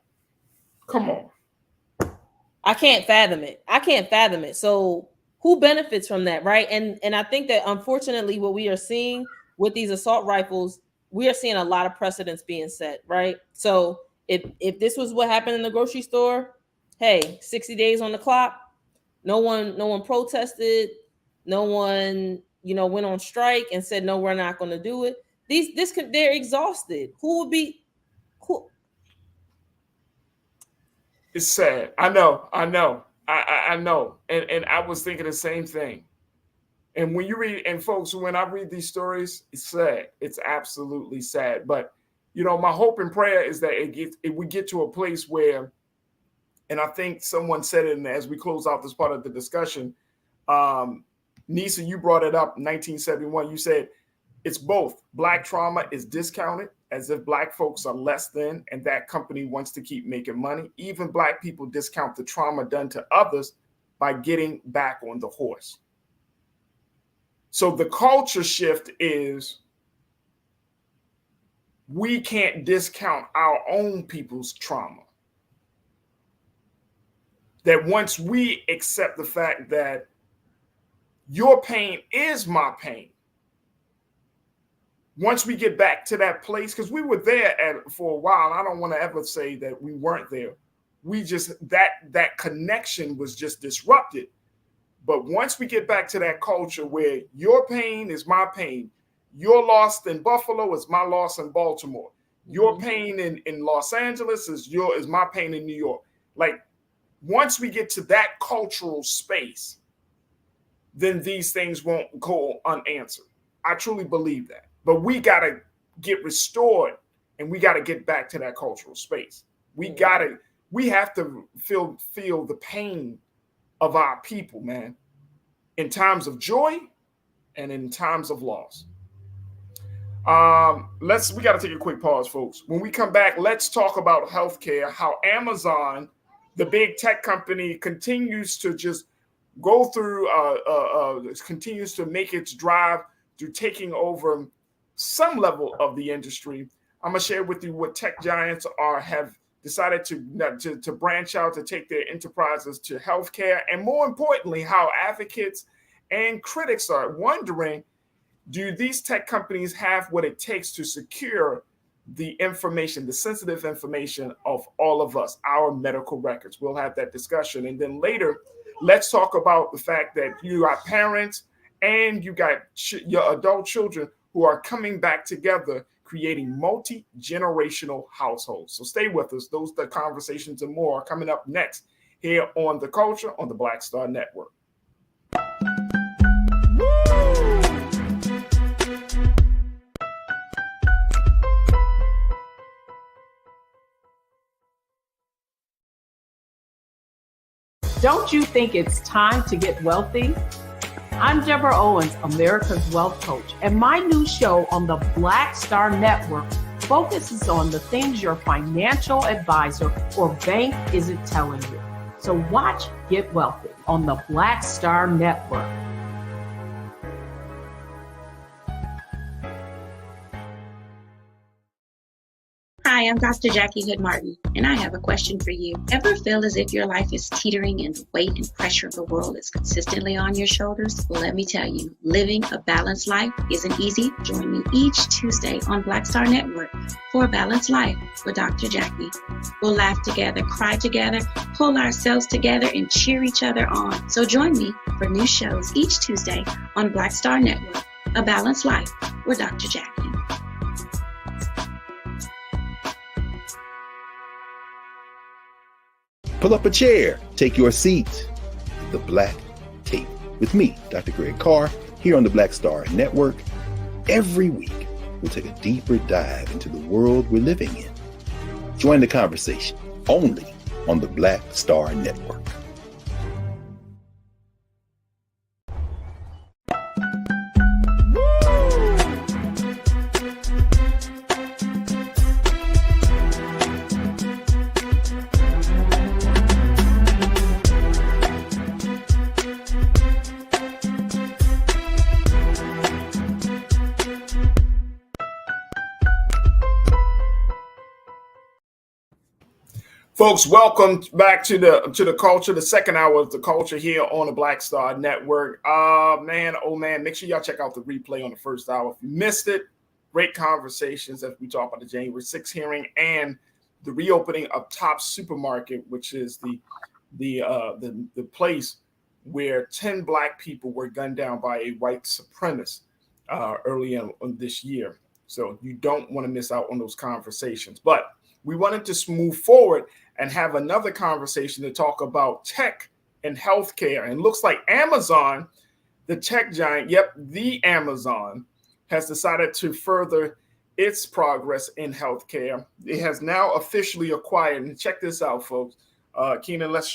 I can't fathom it. So who benefits from that, right? And I think that unfortunately what we are seeing with these assault rifles, we are seeing a lot of precedents being set, right? So if this was what happened in the grocery store, hey, 60 days on the clock, no one protested, no one, you know, went on strike and said, no, we're not going to do it. They're exhausted. Who would be? It's sad. I know. And I was thinking the same thing. And when you read, and folks, when I read these stories, it's sad. It's absolutely sad. But, you know, my hope and prayer is that we get to a place where, and I think someone said it as we close out this part of the discussion, Nisa, you brought it up in 1971. You said it's both. Black trauma is discounted as if Black folks are less than, and that company wants to keep making money. Even Black people discount the trauma done to others by getting back on the horse. So the culture shift is we can't discount our own people's trauma. That once we accept the fact that your pain is my pain, once we get back to that place, because we were there for a while, I don't want to ever say that we weren't there. We just, that connection was just disrupted. But once we get back to that culture where your pain is my pain, your loss in Buffalo is my loss in Baltimore, your pain in Los Angeles is my pain in New York. Like, once we get to that cultural space, then these things won't go unanswered. I truly believe that. But we got to get restored, and we got to get back to that cultural space. We have to feel the pain of our people, man, in times of joy and in times of loss. We got to take a quick pause, folks. When we come back, let's talk about healthcare, how Amazon, the big tech company, continues to just go through, continues to make its drive through taking over some level of the industry. I'm going to share with you what tech giants have decided to branch out, to take their enterprises to healthcare, and more importantly, how advocates and critics are wondering, do these tech companies have what it takes to secure the information, the sensitive information of all of us, our medical records? We'll have that discussion. And then later, let's talk about the fact that you got parents and you got your adult children who are coming back together, creating multi-generational households. So stay with us. Those the conversations and more are coming up next here on The Culture on the Black Star Network. Don't you think it's time to get wealthy? I'm Deborah Owens, America's Wealth Coach, and my new show on the Black Star Network focuses on the things your financial advisor or bank isn't telling you. So watch Get Wealthy on the Black Star Network. Hi, I'm Dr. Jackie Hood Martin, and I have a question for you. Ever feel as if your life is teetering and the weight and pressure of the world is consistently on your shoulders? Well, let me tell you, living a balanced life isn't easy. Join me each Tuesday on Black Star Network for a Balanced Life with Dr. Jackie. We'll laugh together, cry together, pull ourselves together, and cheer each other on. So join me for new shows each Tuesday on Black Star Network, A Balanced Life with Dr. Jackie. Pull up a chair, take your seat. The Black Tape with me, Dr. Greg Carr, here on the Black Star Network. Every week, we'll take a deeper dive into the world we're living in. Join the conversation only on the Black Star Network. Folks, welcome back to the culture, the second hour of the culture here on the Black Star Network. Man, oh man, make sure y'all check out the replay on the first hour. If you missed it, great conversations as we talk about the January 6th hearing and the reopening of Top Supermarket, which is the place where 10 Black people were gunned down by a white supremacist early in this year. So you don't want to miss out on those conversations. But we wanted to move forward and have another conversation to talk about tech and healthcare. And it looks like Amazon, the tech giant, the Amazon, has decided to further its progress in healthcare. It has now officially acquired, and check this out, folks. Keenan, let's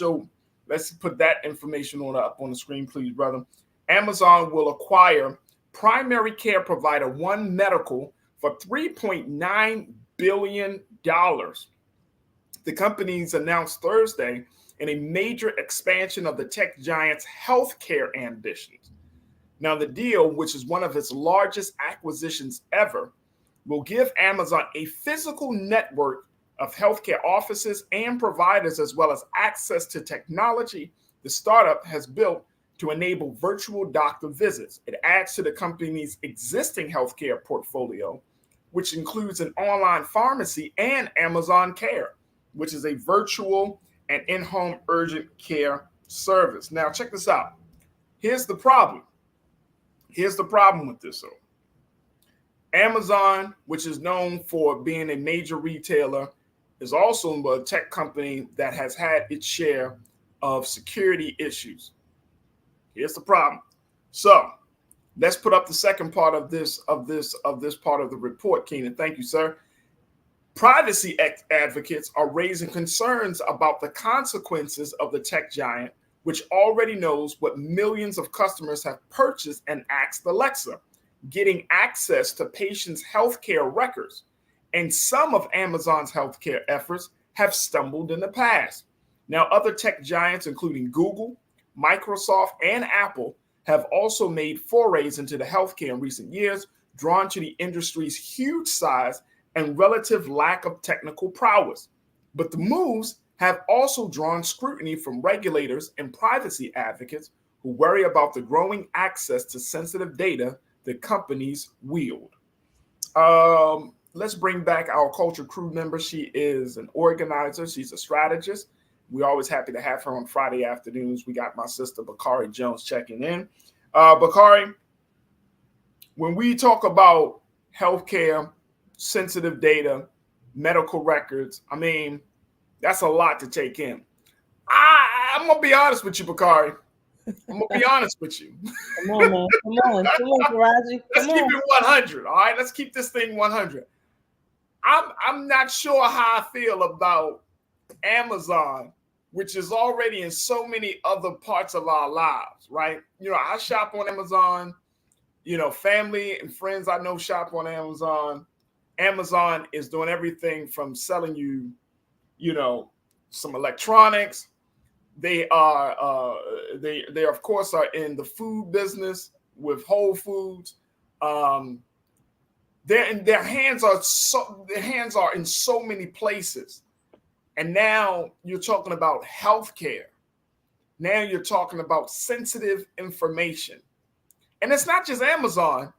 put that information up on the screen, please, brother. Amazon will acquire primary care provider One Medical for $3.9 billion. The companies announced Thursday in a major expansion of the tech giant's healthcare ambitions. Now, the deal, which is one of its largest acquisitions ever, will give Amazon a physical network of healthcare offices and providers, as well as access to technology the startup has built to enable virtual doctor visits. It adds to the company's existing healthcare portfolio, which includes an online pharmacy and Amazon Care, which is a virtual and in-home urgent care service. Now, check this out. Here's the problem. Here's the problem with this. Amazon, which is known for being a major retailer, is also a tech company that has had its share of security issues. Here's the problem. So let's put up the second part of this part of the report, Keenan. Thank you, sir. Privacy advocates are raising concerns about the consequences of the tech giant, which already knows what millions of customers have purchased and asked Alexa, getting access to patients' healthcare records. And some of Amazon's healthcare efforts have stumbled in the past. Now, other tech giants, including Google, Microsoft, and Apple, have also made forays into the healthcare in recent years, drawn to the industry's huge size and relative lack of technical prowess. But the moves have also drawn scrutiny from regulators and privacy advocates who worry about the growing access to sensitive data that companies wield. Let's bring back our culture crew member. She is an organizer. She's a strategist. We're always happy to have her on Friday afternoons. We got my sister, Bakari Jones, checking in. Bakari, when we talk about healthcare, sensitive data, medical records, I mean, that's a lot to take in. I'm going to be honest with you, Bakari. I'm going to be honest with you. Come on, man. Come on, Farajii. Let's keep it 100, all right? Let's keep this thing 100. I'm not sure how I feel about Amazon, which is already in so many other parts of our lives, right? You know, I shop on Amazon. You know, family and friends I know shop on Amazon. Amazon is doing everything from selling you, some electronics. They are they of course are in the food business with Whole Foods. Their hands are in so many places. And now you're talking about healthcare. Now you're talking about sensitive information. And it's not just Amazon,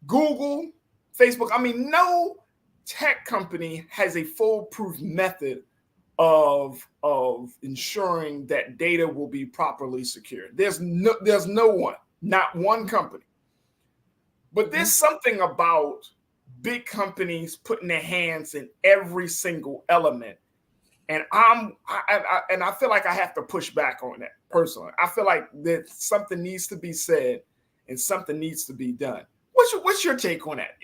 Google, Facebook. I mean, no tech company has a foolproof method of ensuring that data will be properly secured. There's no one, not one company. But there's something about big companies putting their hands in every single element. And I feel like I have to push back on that personally. I feel like that something needs to be said and something needs to be done. What's your take on that?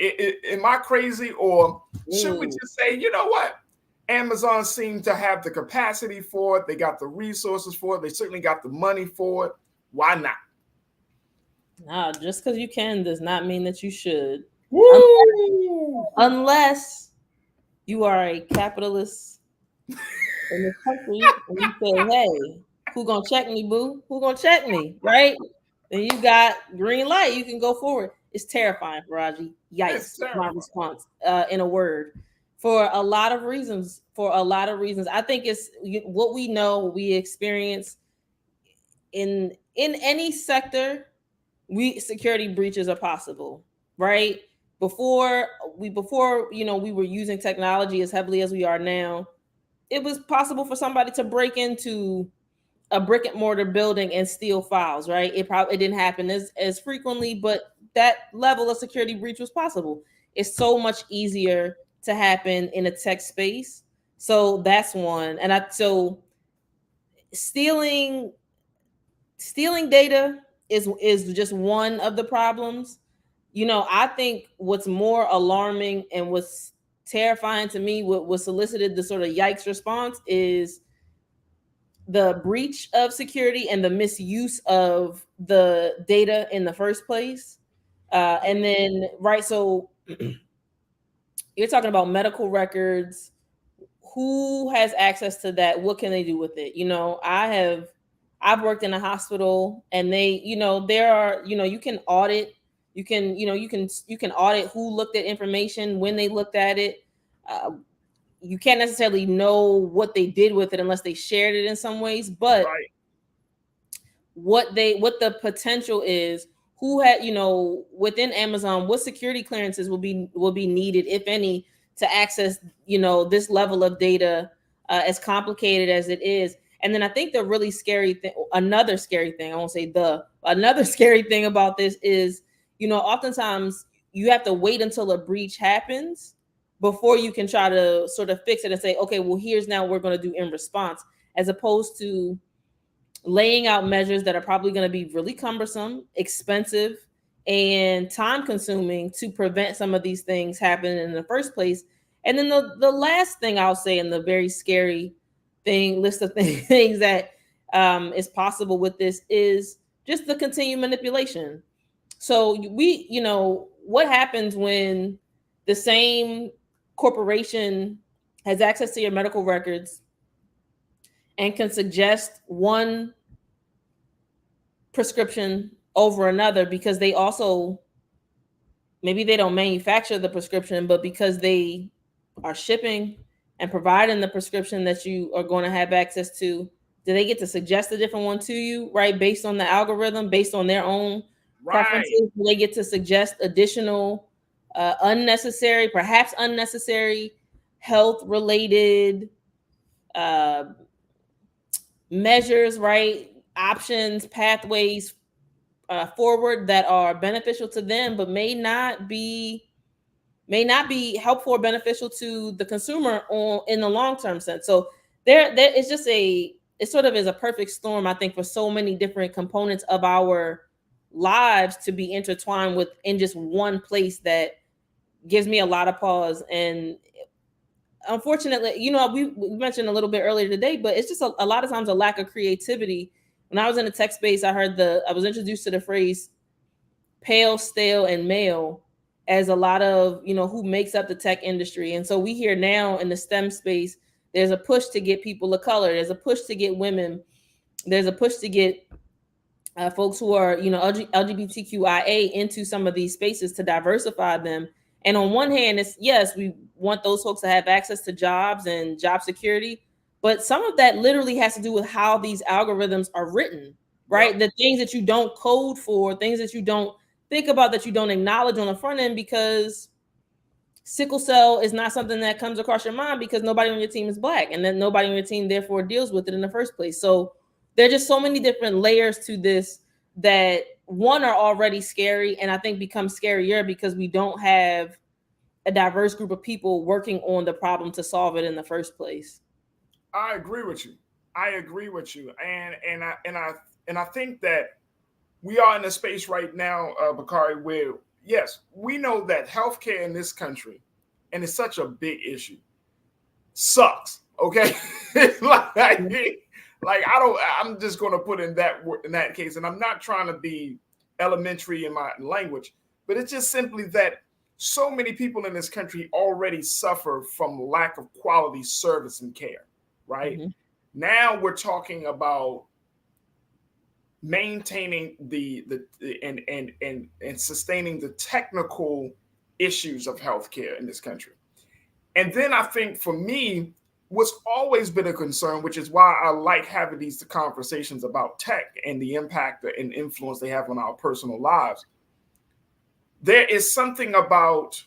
Am I crazy, or should we just say, you know what? Amazon seems to have the capacity for it. They got the resources for it. They certainly got the money for it. Why not? No, just because you can does not mean that you should. Woo! Unless you are a capitalist in this country and you say, hey, who gonna check me, boo? Who gonna check me, right? And you got green light, you can go forward. It's terrifying, Farajii. Yikes, my response in a word. For a lot of reasons. I think it's what we know, we experience in any sector. Security breaches are possible, right? Before we were using technology as heavily as we are now, it was possible for somebody to break into a brick and mortar building and steal files, right? It didn't happen as frequently, but that level of security breach was possible. It's so much easier to happen in a tech space. So that's one. And so stealing data is just one of the problems. I think what's more alarming and what's terrifying to me, what solicited the sort of yikes response, is the breach of security and the misuse of the data in the first place. And then, right, so you're talking about medical records. Who has access to that? What can they do with it? I've worked in a hospital, and they, there are, you can audit, you can audit who looked at information, when they looked at it. You can't necessarily know what they did with it unless they shared it in some ways, but right. what the potential is, who had, within Amazon, what security clearances will be needed, if any, to access, this level of data, as complicated as it is. And then I think the really scary thing, another scary thing about this is, oftentimes you have to wait until a breach happens before you can try to sort of fix it and say, okay, well, here's now what we're going to do in response, as opposed to laying out measures that are probably going to be really cumbersome, expensive, and time consuming to prevent some of these things happening in the first place. And then the last thing I'll say in the very scary list of things that is possible with this is just the continued manipulation. So what happens when the same corporation has access to your medical records and can suggest one prescription over another, because they also, maybe they don't manufacture the prescription, but because they are shipping and providing the prescription that you are going to have access to, do they get to suggest a different one to you, right? Based on the algorithm, based on their own preferences, do they get to suggest additional perhaps unnecessary health-related measures, right? Options, pathways forward that are beneficial to them, but may not be helpful or beneficial to the consumer in the long-term sense. So there it's just it sort of is a perfect storm, I think, for so many different components of our lives to be intertwined in just one place, that gives me a lot of pause. And unfortunately, we mentioned a little bit earlier today, but it's just a lot of times a lack of creativity. When I was in the tech space, I was introduced to the phrase pale, stale, and male. as a lot of, who makes up the tech industry. And so we hear now in the STEM space, there's a push to get people of color. There's a push to get women. There's a push to get folks who are, LGBTQIA into some of these spaces to diversify them. And on one hand, it's yes, we want those folks to have access to jobs and job security, but some of that literally has to do with how these algorithms are written, right? Yep. The things that you don't code for, things that you don't think about, that you don't acknowledge on the front end, because sickle cell is not something that comes across your mind because nobody on your team is Black, and then nobody on your team therefore deals with it in the first place. So there are just so many different layers to this that, one, are already scary, and I think become scarier because we don't have a diverse group of people working on the problem to solve it in the first place. I agree with you. And I think that we are in a space right now, Bakari, where yes, we know that healthcare in this country, and it's such a big issue, sucks. Okay, I'm just going to put in that case, and I'm not trying to be elementary in my language, but it's just simply that so many people in this country already suffer from lack of quality service and care, right? Mm-hmm. Now we're talking about maintaining and sustaining the technical issues of healthcare in this country. And then I think for me, what's always been a concern, which is why I like having these conversations about tech and the impact and influence they have on our personal lives. There is something about,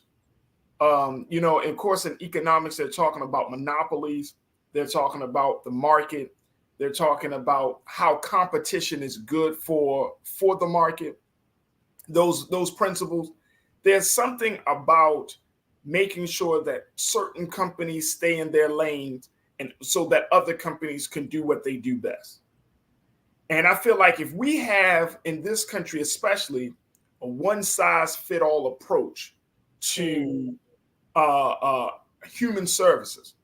of course, in economics, they're talking about monopolies. They're talking about the market. They're talking about how competition is good for the market. Those principles. There's something about making sure that certain companies stay in their lanes, and so that other companies can do what they do best. And I feel like if we have in this country, especially, a one-size-fit-all approach to human services,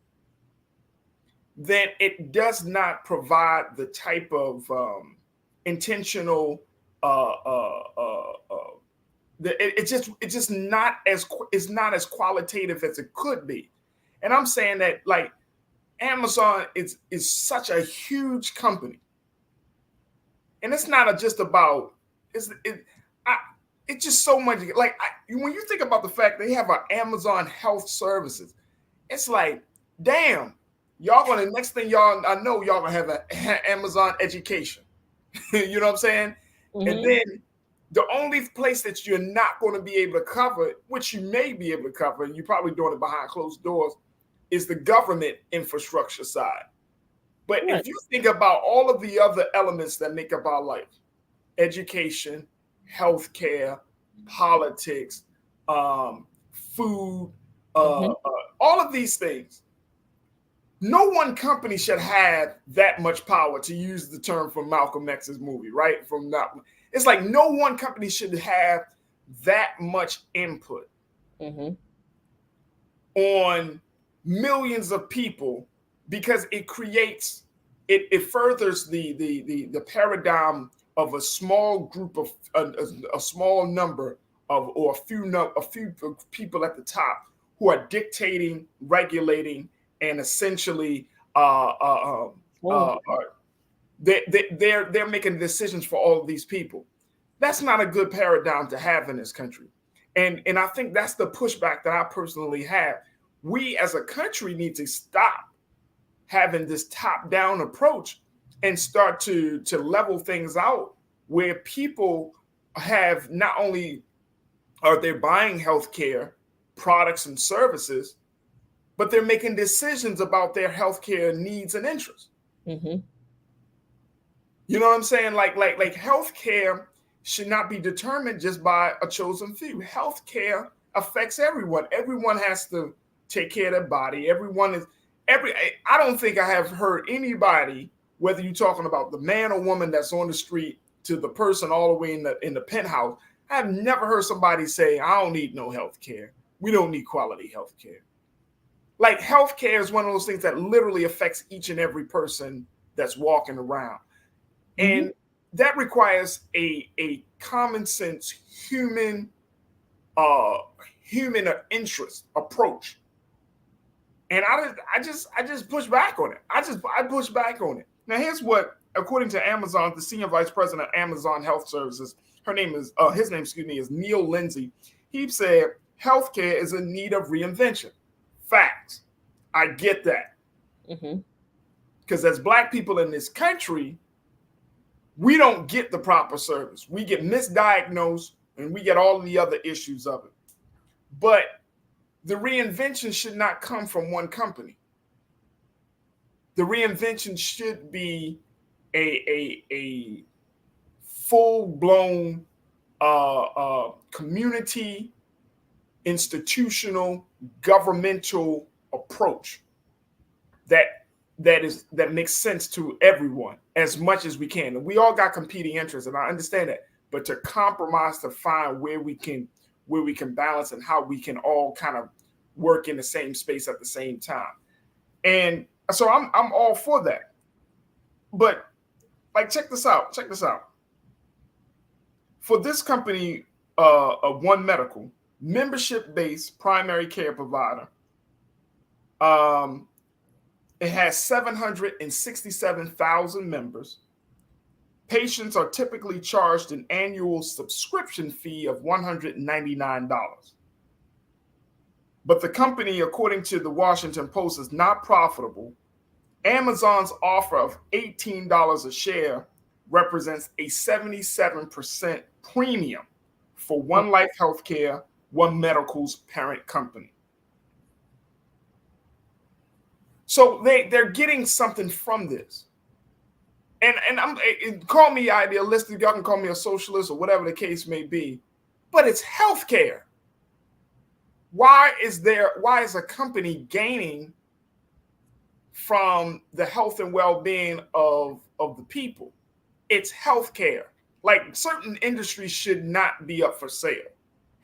then it does not provide the type of intentional it's just not as qualitative as it could be. And I'm saying that, like, Amazon is such a huge company, and it's not just about it's just so much. Like, when you think about the fact they have an Amazon Health Services, it's like, damn, y'all gonna, next thing y'all gonna have an Amazon Education. You know what I'm saying? Mm-hmm. And then the only place that you're not going to be able to cover, which you may be able to cover, and you're probably doing it behind closed doors, is the government infrastructure side. But right. If you think about all of the other elements that make up our life, education, healthcare, politics, food, all of these things, no one company should have that much power, to use the term from Malcolm X's movie, right? It's like no one company should have that much input on millions of people, because it creates, it furthers the paradigm of a small group of a small number of, or a few people at the top who are dictating, regulating, and essentially they're making decisions for all of these people. That's not a good paradigm to have in this country. And I think that's the pushback that I personally have. We as a country need to stop having this top-down approach and start to level things out, where people have, not only are they buying healthcare products and services, but they're making decisions about their healthcare needs and interests. Mm-hmm. You know what I'm saying? Like healthcare should not be determined just by a chosen few. Healthcare affects everyone. Everyone has to take care of their body. I don't think I have heard anybody, whether you're talking about the man or woman that's on the street to the person all the way in the penthouse, I have never heard somebody say, I don't need no healthcare. We don't need quality healthcare. Like, healthcare is one of those things that literally affects each and every person that's walking around. And that requires a common sense human human interest approach. And I just push back on it. I push back on it. Now here's what, according to Amazon, the senior vice president of Amazon Health Services, his name is Neil Lindsay. He said healthcare is in need of reinvention. Facts. I get that. Because as Black people in this country, we don't get the proper service. We get misdiagnosed and we get all of the other issues of it. But the reinvention should not come from one company. The reinvention should be a full-blown community, institutional, governmental approach that makes sense to everyone as much as we can. And we all got competing interests, and I understand that. But to compromise to find where we can balance and how we can all kind of work in the same space at the same time. And so I'm all for that. But like, check this out. For this company, One Medical, membership-based primary care provider, it has 767,000 members. Patients are typically charged an annual subscription fee of $199. But the company, according to the Washington Post, is not profitable. Amazon's offer of $18 a share represents a 77% premium for One Life Healthcare, One Medical's parent company. So they're getting something from this. And call me idealistic, y'all can call me a socialist or whatever the case may be, but it's healthcare. Why is a company gaining from the health and well-being of the people? It's healthcare. Like, certain industries should not be up for sale.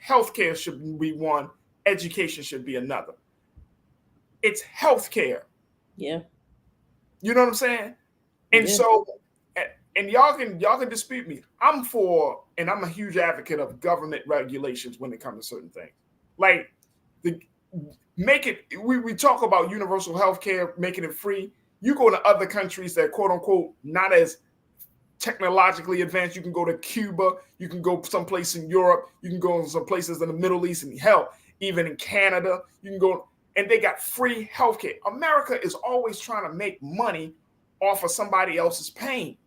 Healthcare should be one, education should be another. It's healthcare. Yeah. You know what I'm saying? And so, and y'all can dispute me. I'm for, and I'm a huge advocate of government regulations when it comes to certain things. Like, we talk about universal health care, making it free. You go to other countries that, quote unquote, not as technologically advanced. You can go to Cuba, you can go someplace in Europe, you can go some places in the Middle East, and hell, even in Canada, you can go, and they got free healthcare. America is always trying to make money off of somebody else's pain.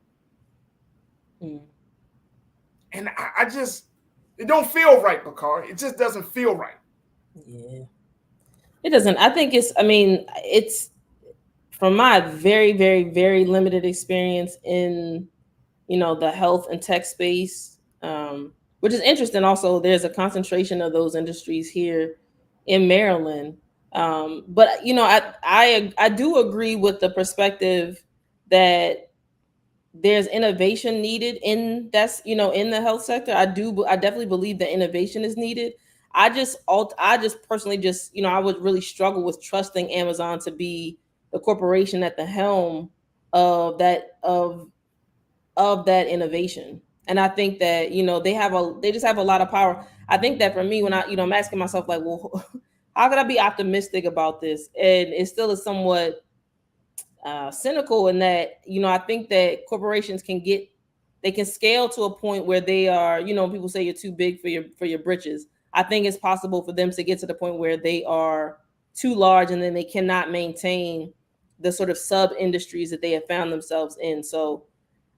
And I just, it don't feel right, Bakari. It just doesn't feel right. Yeah. It doesn't. I think it's from my very, very, very limited experience in, the health and tech space, which is interesting. Also, there's a concentration of those industries here in Maryland. But I do agree with the perspective that there's innovation needed in in the health sector. I definitely believe that innovation is needed. I just personally I would really struggle with trusting Amazon to be the corporation at the helm of that innovation. And I think that they just have a lot of power. I think that for me, when I'm asking myself, like, well, how could I be optimistic about this? And it still is somewhat cynical in that, I think that corporations can scale to a point where they are, people say you're too big for your britches. I think it's possible for them to get to the point where they are too large and then they cannot maintain the sort of sub industries that they have found themselves in. So,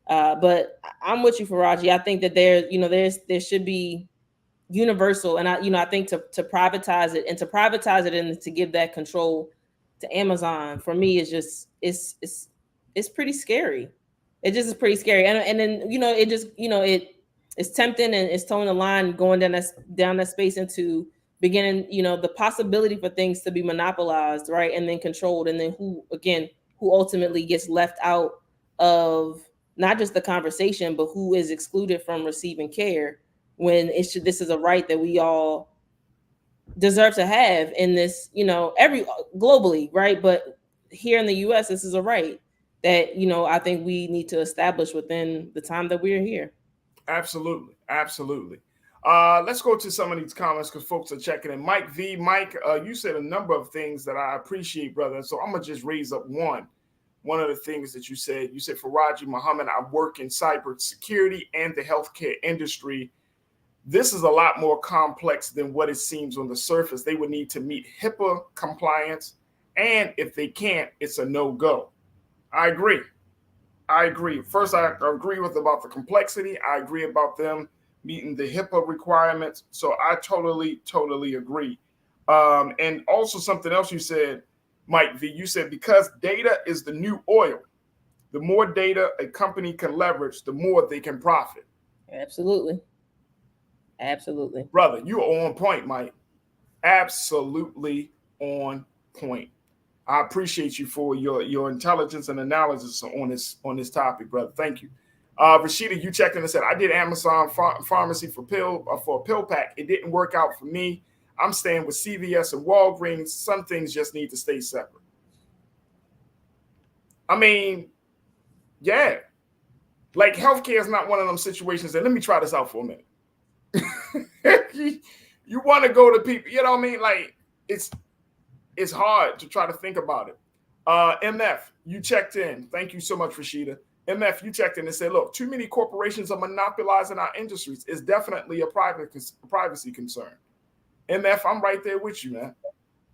but I'm with you, Farajii. I think that there should be universal, and I think to privatize it and to give that control to Amazon, for me, is just it's pretty scary. It just is pretty scary, and then it's tempting, and it's towing the line, going down that space into beginning, the possibility for things to be monopolized, right, and then controlled, and then who ultimately gets left out of not just the conversation, but who is excluded from receiving care, when this is a right that we all deserve to have in this, globally, right? But here in the US, this is a right that, I think we need to establish within the time that we're here. Absolutely. Let's go to some of these comments because folks are checking in. Mike V. Mike, you said a number of things that I appreciate, brother. So I'm going to just raise up one. One of the things that you said, Farajii Muhammad, I work in cybersecurity and the healthcare industry. This is a lot more complex than what it seems on the surface. They would need to meet HIPAA compliance. And if they can't, it's a no-go. I agree. First, I agree about the complexity. I agree about them meeting the HIPAA requirements. So I totally agree. And also something else you said, Mike V, you said because data is the new oil, the more data a company can leverage, the more they can profit. Absolutely. Brother, you are on point, Mike. Absolutely on point. I appreciate you for your intelligence and analysis on this topic, brother. Thank you. Rashida, you checked in and said, I did Amazon pharmacy for a pill pack. It didn't work out for me. I'm staying with CVS and Walgreens. Some things just need to stay separate. I mean, yeah. Like healthcare is not one of them situations that let me try this out for a minute. You want to go to people, you know what I mean? Like it's hard to try to think about it. MF, you checked in. Thank you so much, Rashida. MF, you checked in and said, look, too many corporations are monopolizing our industries. It's definitely a privacy concern. MF, I'm right there with you, man.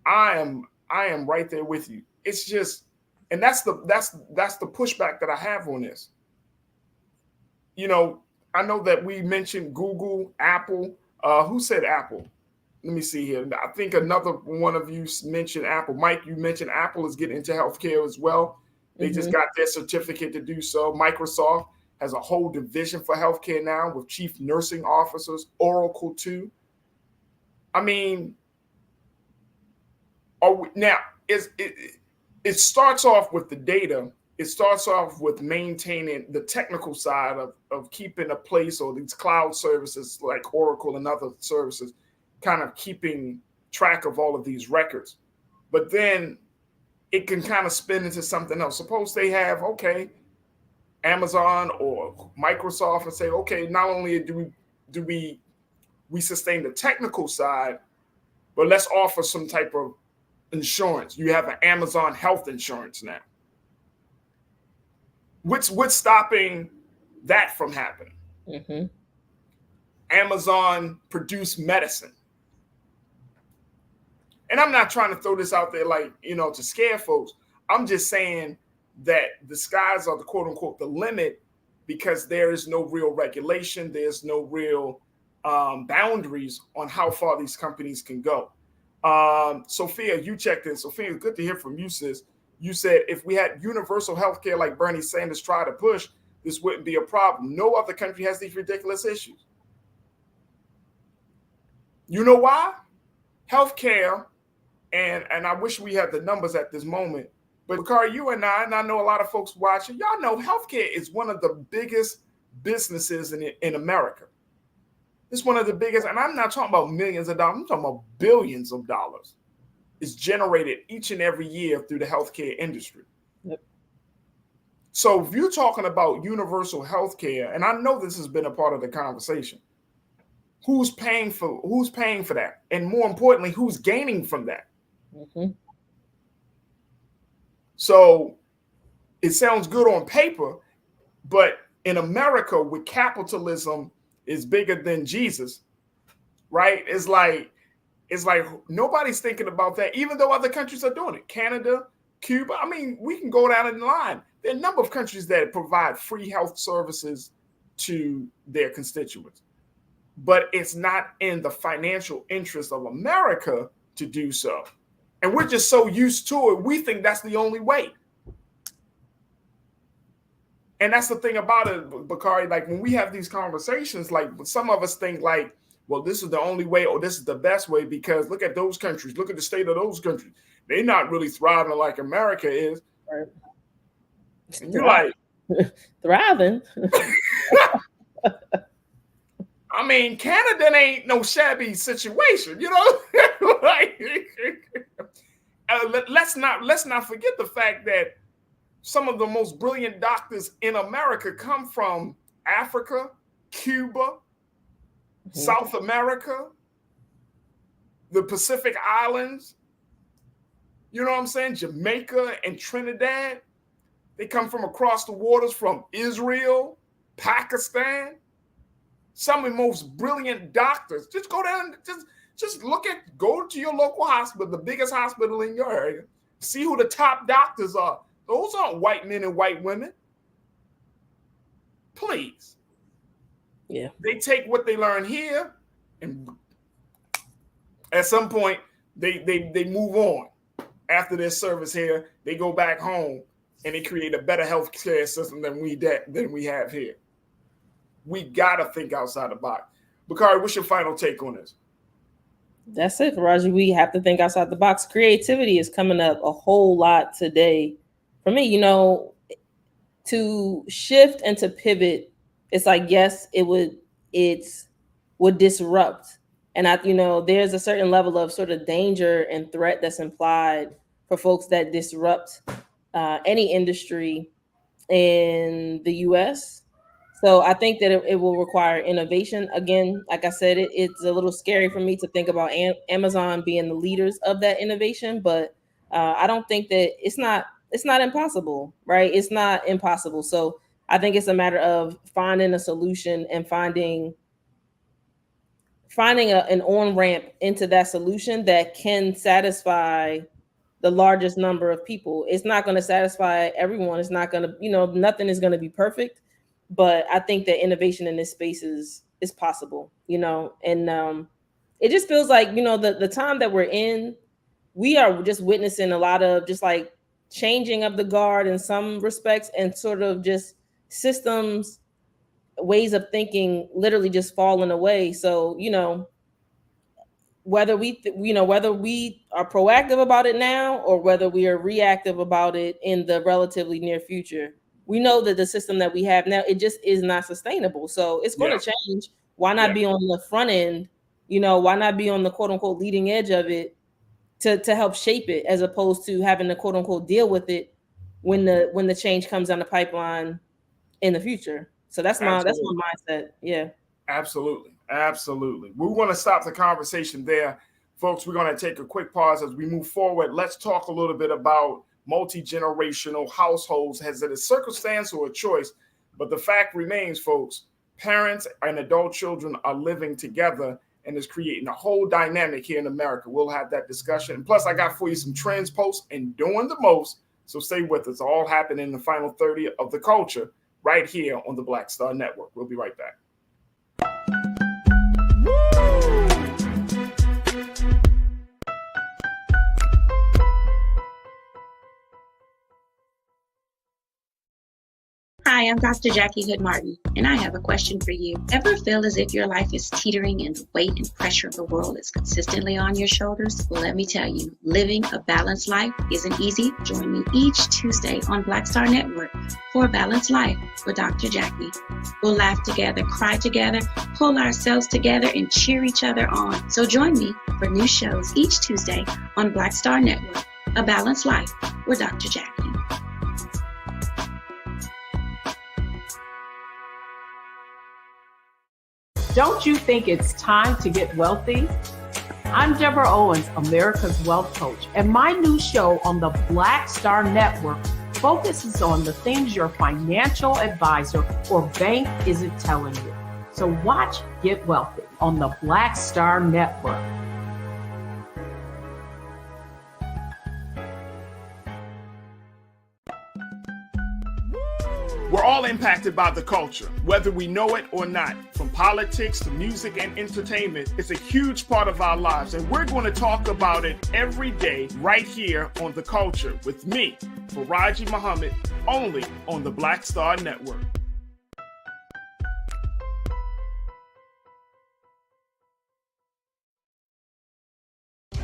I am right there with you. It's just, and that's the pushback that I have on this. You know, I know that we mentioned Google, Apple. Who said Apple? Let me see here. I think another one of you mentioned Apple. Mike, you mentioned Apple is getting into healthcare as well. They just got their certificate to do so. Microsoft has a whole division for healthcare now with chief nursing officers. Oracle too. I mean, it starts off with the data. It starts off with maintaining the technical side of keeping a place or these cloud services like Oracle and other services, kind of keeping track of all of these records. But then it can kind of spin into something else. Suppose they have, okay, Amazon or Microsoft and say, okay, not only do we sustain the technical side, but let's offer some type of insurance. You have an Amazon health insurance now. What's stopping that from happening? Mm-hmm. Amazon produced medicine. And I'm not trying to throw this out there like, to scare folks. I'm just saying that the skies are the quote unquote the limit because there is no real regulation. There's no real boundaries on how far these companies can go. Sophia, you checked in. Sophia, good to hear from you, sis. You said if we had universal health care like Bernie Sanders tried to push, this wouldn't be a problem. No other country has these ridiculous issues. You know why? Healthcare, and I wish we had the numbers at this moment, but Bakari, you and I know a lot of folks watching, y'all know healthcare is one of the biggest businesses in America. It's one of the biggest, and I'm not talking about millions of dollars, I'm talking about billions of dollars. Is generated each and every year through the healthcare industry. Yep. So if you're talking about universal healthcare, and I know this has been a part of the conversation, who's paying for that? And more importantly, who's gaining from that? Mm-hmm. So it sounds good on paper, but in America, with capitalism is bigger than Jesus, right? It's like nobody's thinking about that, even though other countries are doing it. Canada, Cuba. I mean, we can go down the line. There are a number of countries that provide free health services to their constituents. But it's not in the financial interest of America to do so. And we're just so used to it, we think that's the only way. And that's the thing about it, Bakari. Like when we have these conversations, like some of us think like, well, this is the only way or this is the best way because look at those countries. Look at the state of those countries. They're not really thriving like America is. Right. You're like thriving. I mean, Canada ain't no shabby situation, like, let's not forget the fact that some of the most brilliant doctors in America come from Africa, Cuba, South America, the Pacific Islands, you know what I'm saying? Jamaica and Trinidad. They come from across the waters from Israel, Pakistan. Some of the most brilliant doctors. Just go down, go to your local hospital, the biggest hospital in your area. See who the top doctors are. Those aren't white men and white women. Please. Yeah. They take what they learn here, and at some point they move on. After their service here, they go back home and they create a better healthcare system than we have here. We gotta think outside the box. Bakari, what's your final take on this? That's it, Farajii. We have to think outside the box. Creativity is coming up a whole lot today. For me, you know, to shift and to pivot, it's like, yes, it would disrupt. And there's a certain level of sort of danger and threat that's implied for folks that disrupt any industry in the US. So I think that it will require innovation. Again, like I said, it's a little scary for me to think about Amazon being the leaders of that innovation, but I don't think that it's not impossible, right? It's not impossible. So I think it's a matter of finding a solution and finding an on-ramp into that solution that can satisfy the largest number of people. It's not going to satisfy everyone. It's not going to, nothing is going to be perfect, but I think that innovation in this space is possible, and it just feels like, the time that we're in, we are just witnessing a lot of just like changing of the guard in some respects, and sort of just systems, ways of thinking literally just falling away. So, whether we are proactive about it now or whether we are reactive about it in the relatively near future, we know that the system that we have now, it just is not sustainable. So it's going to change. Why not be on the front end? Why not be on the quote unquote leading edge of it to help shape it, as opposed to having to quote unquote deal with it when the change comes down the pipeline in the future. So that's my mindset. Yeah. Absolutely. We want to stop the conversation there. Folks, we're going to take a quick pause as we move forward. Let's talk a little bit about multi-generational households. Has it a circumstance or a choice? But the fact remains, folks, parents and adult children are living together, and is creating a whole dynamic here in America. We'll have that discussion. And plus, I got for you some trends, posts, and doing the most. So stay with us. All happening in the final 30 of the culture right here on the Black Star Network. We'll be right back. Hi, I'm Dr. Jackie Hood Martin, and I have a question for you. Ever feel as if your life is teetering and the weight and pressure of the world is consistently on your shoulders? Well, let me tell you, living a balanced life isn't easy. Join me each Tuesday on Black Star Network for a Balanced Life with Dr. Jackie. We'll laugh together, cry together, pull ourselves together, and cheer each other on. So join me for new shows each Tuesday on Black Star Network, A Balanced Life with Dr. Jackie. Don't you think it's time to get wealthy? I'm Deborah Owens, America's Wealth Coach, and my new show on the Black Star Network focuses on the things your financial advisor or bank isn't telling you. So watch Get Wealthy on the Black Star Network. We're all impacted by the culture, whether we know it or not. From politics to music and entertainment, it's a huge part of our lives, and we're going to talk about it every day right here on The Culture with me, Farajii Muhammad, only on the Black Star Network.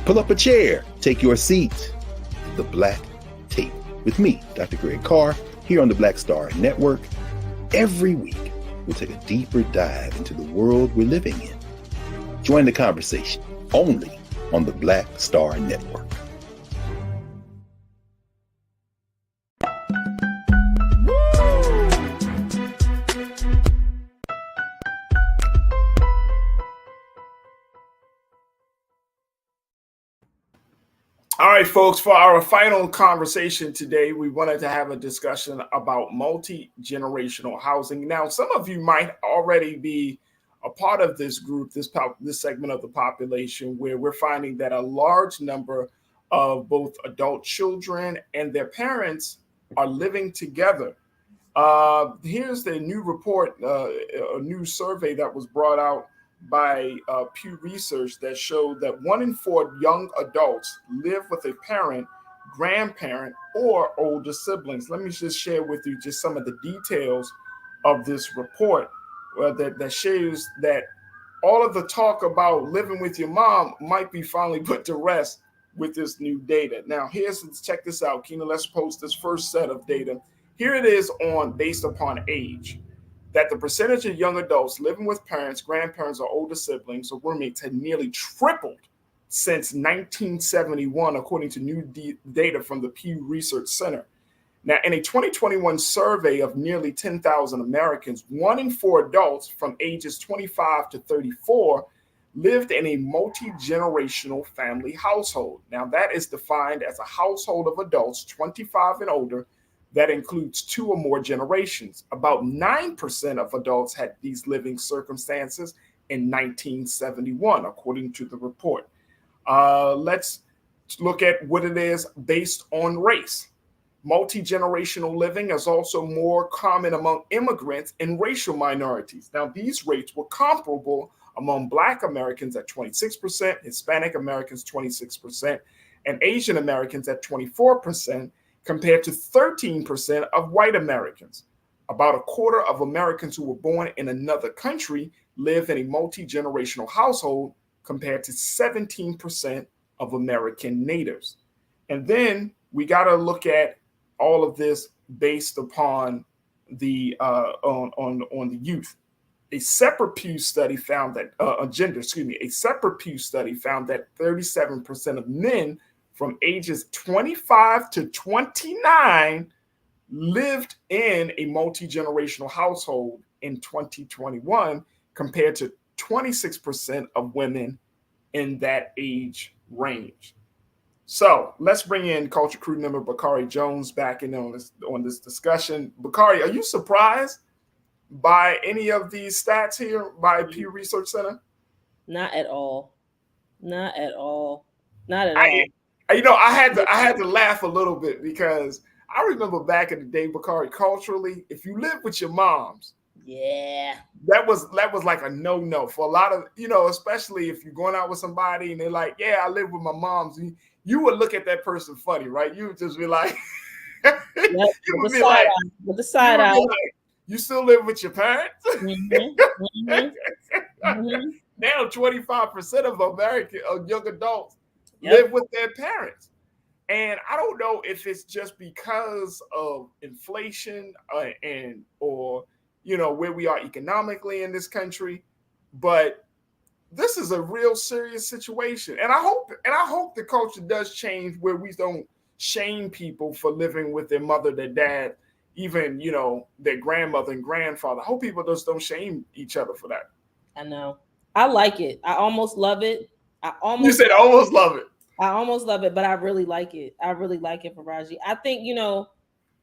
Pull up a chair, take your seat. The Black Tape with me, Dr. Greg Carr, here on the Black Star Network. Every week, we'll take a deeper dive into the world we're living in. Join the conversation only on the Black Star Network. All right, folks, for our final conversation today, we wanted to have a discussion about multi-generational housing. Now, some of you might already be a part of this group, this segment of the population, where we're finding that a large number of both adult children and their parents are living together. Here's the new report, a new survey that was brought out by Pew Research that showed that 1 in 4 young adults live with a parent, grandparent, or older siblings. Let me just share with you just some of the details of this report that shows that all of the talk about living with your mom might be finally put to rest with this new data. Now, check this out, Keena. Let's post this first set of data. Here it is based upon age, that the percentage of young adults living with parents, grandparents, or older siblings or roommates had nearly tripled since 1971, according to new data from the Pew Research Center. Now, in a 2021 survey of nearly 10,000 Americans, 1 in 4 adults from ages 25 to 34 lived in a multi-generational family household. Now, that is defined as a household of adults 25 and older that includes 2 or more generations. About 9% of adults had these living circumstances in 1971, according to the report. Let's look at what it is based on race. Multi-generational living is also more common among immigrants and racial minorities. Now, these rates were comparable among Black Americans at 26%, Hispanic Americans 26%, and Asian Americans at 24%, compared to 13% of white Americans. About a quarter of Americans who were born in another country live in a multi-generational household, compared to 17% of American natives. And then we got to look at all of this based upon the on the youth. A separate Pew study found that a separate Pew study found that 37% of men from ages 25 to 29 lived in a multi-generational household in 2021, compared to 26% of women in that age range. So let's bring in Culture Crew member Bakari Jones back in on this discussion. Bakari, are you surprised by any of these stats here by Pew Research Center? Not at all. Not at all. Not at all. I had to laugh a little bit because I remember back in the day, Bakari, culturally, if you live with your moms, yeah, that was like a no for a lot of, especially if you're going out with somebody and they're like, yeah, I live with my moms. You would look at that person funny, right? You would just be like, with the side eye. You still live with your parents? Mm-hmm. Mm-hmm. Now 25% of young adults live with their parents. And I don't know if it's just because of inflation or where we are economically in this country, but this is a real serious situation. And I hope the culture does change where we don't shame people for living with their mother, their dad, even their grandmother and grandfather. I hope people just don't shame each other for that. I know. I like it. I almost love it. You said almost love it. I almost love it, but I really like it. I really like it, Farajii. I think,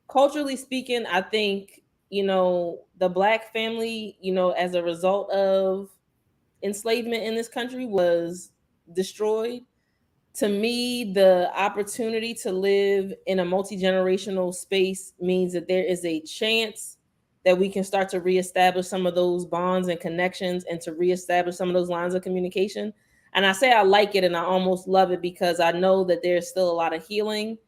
culturally speaking, I think, the Black family, as a result of enslavement in this country was destroyed. To me, the opportunity to live in a multi-generational space means that there is a chance that we can start to reestablish some of those bonds and connections and to reestablish some of those lines of communication. And I say I like it and I almost love it because I know that there's still a lot of healing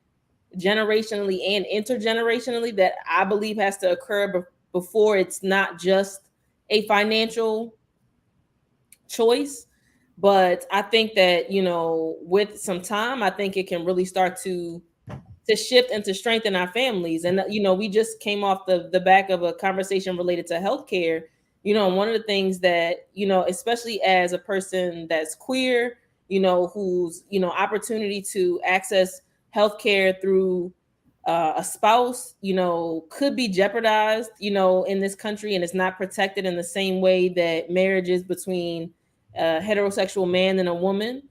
generationally and intergenerationally that I believe has to occur before it's not just a financial choice. But I think that, with some time, I think it can really start to shift and to strengthen our families. And, we just came off the back of a conversation related to healthcare. One of the things that, especially as a person that's queer, whose, opportunity to access healthcare through a spouse, could be jeopardized, in this country, and it's not protected in the same way that marriage is between a heterosexual man and a woman.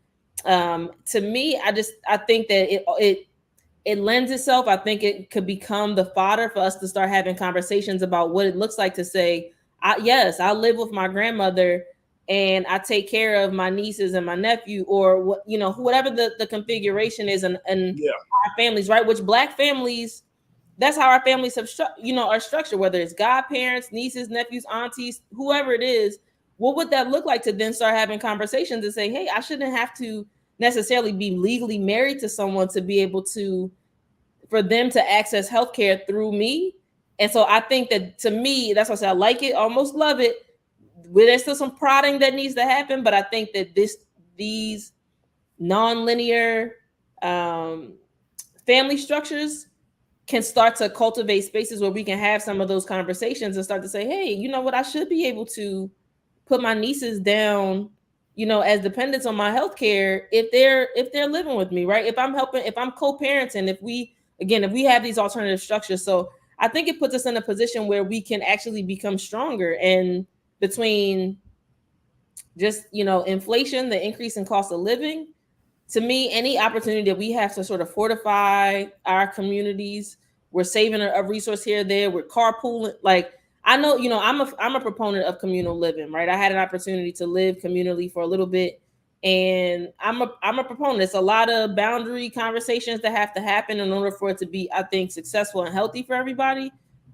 To me, I think that it lends itself. I think it could become the fodder for us to start having conversations about what it looks like to say, yes, I live with my grandmother and I take care of my nieces and my nephew, or what, whatever the configuration is, and our families, right? Which Black families, that's how our families have are structured, whether it's godparents, nieces, nephews, aunties, whoever it is. What would that look like to then start having conversations and say, hey, I shouldn't have to necessarily be legally married to someone to be able for them to access healthcare through me. And so I think that, to me, that's why I say I like it, almost love it. There's still some prodding that needs to happen, but I think that these non-linear family structures can start to cultivate spaces where we can have some of those conversations and start to say, hey, you know what, I should be able to put my nieces down, as dependents on my healthcare if they're living with me, right? If I'm co-parenting, if we have these alternative structures. So I think it puts us in a position where we can actually become stronger. And between just, inflation, the increase in cost of living, to me, any opportunity that we have to sort of fortify our communities, we're saving a resource here or there, we're carpooling. Like, I know, I'm a proponent of communal living, right? I had an opportunity to live communally for a little bit, and I'm a proponent. It's a lot of boundary conversations that have to happen in order for it to be, I think, successful and healthy for everybody.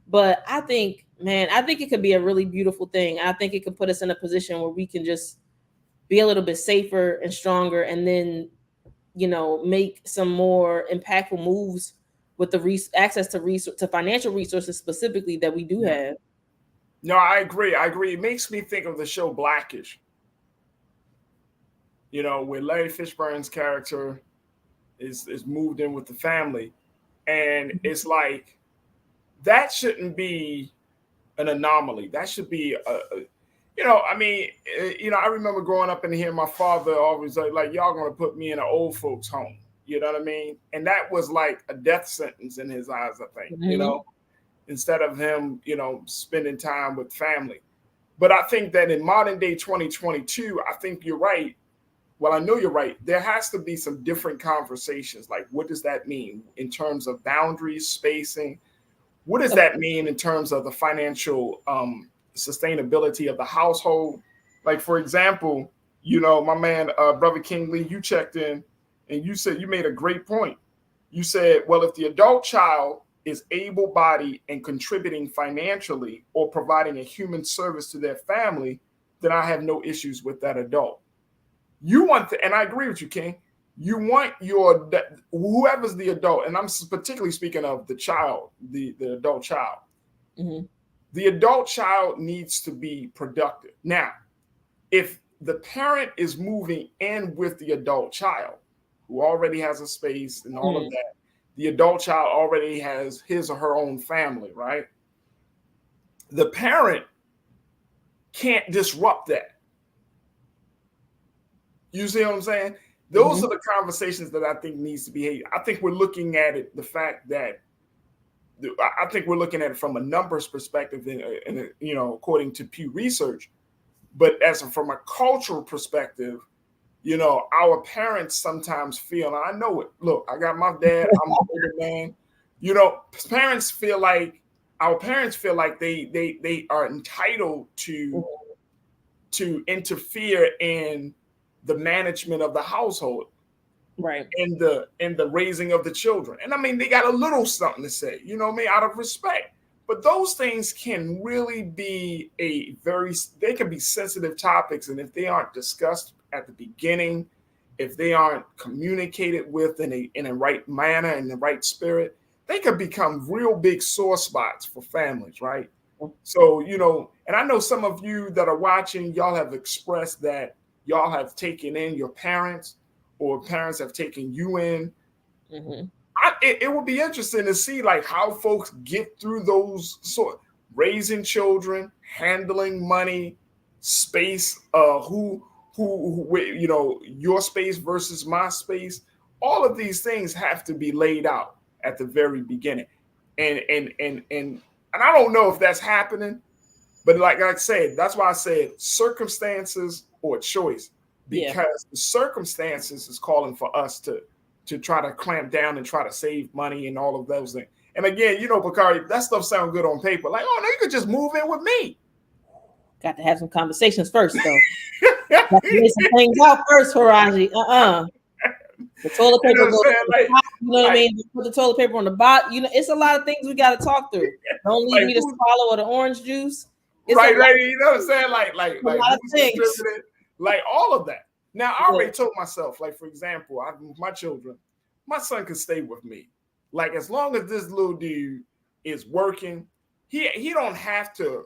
But I think it could be a really beautiful thing. I think it could put us in a position where we can just be a little bit safer and stronger, and then make some more impactful moves with the access to financial resources specifically that we do have. No, I agree. It makes me think of the show Blackish, where Larry Fishburne's character is moved in with the family. And it's like, that shouldn't be an anomaly. That should be I remember growing up and hearing my father always like, y'all gonna put me in an old folks home. You know what I mean? And that was like a death sentence in his eyes, I think, instead of him, spending time with family. But I think that in modern day 2022, I think you're right. Well, I know you're right. There has to be some different conversations. Like, what does that mean in terms of boundaries, spacing? What does that mean in terms of the financial sustainability of the household? Like, for example, my man, Brother King Lee, you checked in and you said, you made a great point. You said, well, if the adult child is able-bodied and contributing financially or providing a human service to their family, then I have no issues with that adult. And I agree with you, King. You want whoever's the adult, and I'm particularly speaking of the child, the adult child. Mm-hmm. The adult child needs to be productive. Now, if the parent is moving in with the adult child, who already has a space and all of that, the adult child already has his or her own family, right? The parent can't disrupt that. You see what I'm saying? Those are the conversations that I think needs to be had. I think we're looking at it, the fact that I think we're looking at it from a numbers perspective, and according to Pew Research, but from a cultural perspective, our parents sometimes feel, and I know it. Look, I got my dad. I'm an older man. Parents feel like they are entitled to interfere in the management of the household, right, and the raising of the children. And I mean, they got a little something to say, out of respect. But those things can really be they can be sensitive topics. And if they aren't discussed at the beginning, if they aren't communicated with in a right manner, in the right spirit, they could become real big sore spots for families, right? So, and I know some of you that are watching, y'all have expressed that y'all have taken in your parents, or parents have taken you in. Mm-hmm. It would be interesting to see like how folks get through those raising children, handling money, space, who your space versus my space. All of these things have to be laid out at the very beginning, and I don't know if that's happening, but like I said, that's why I said circumstances or choice. because the circumstances is calling for us to try to clamp down and try to save money and all of those things. And again, Bakari, that stuff sounds good on paper. Like, oh no, you could just move in with me. Got to have some conversations first, though. Got to lay some things out first, Farajii. The toilet paper goes, what I mean? Put the toilet paper on the bottom. It's a lot of things we got to talk through. Don't leave me to swallow the orange juice. It's right. You know what I'm saying? Like a lot of things. Like all of that. Now, I already told myself, like, for example, my children, my son can stay with me. Like, as long as this little dude is working, he don't have to,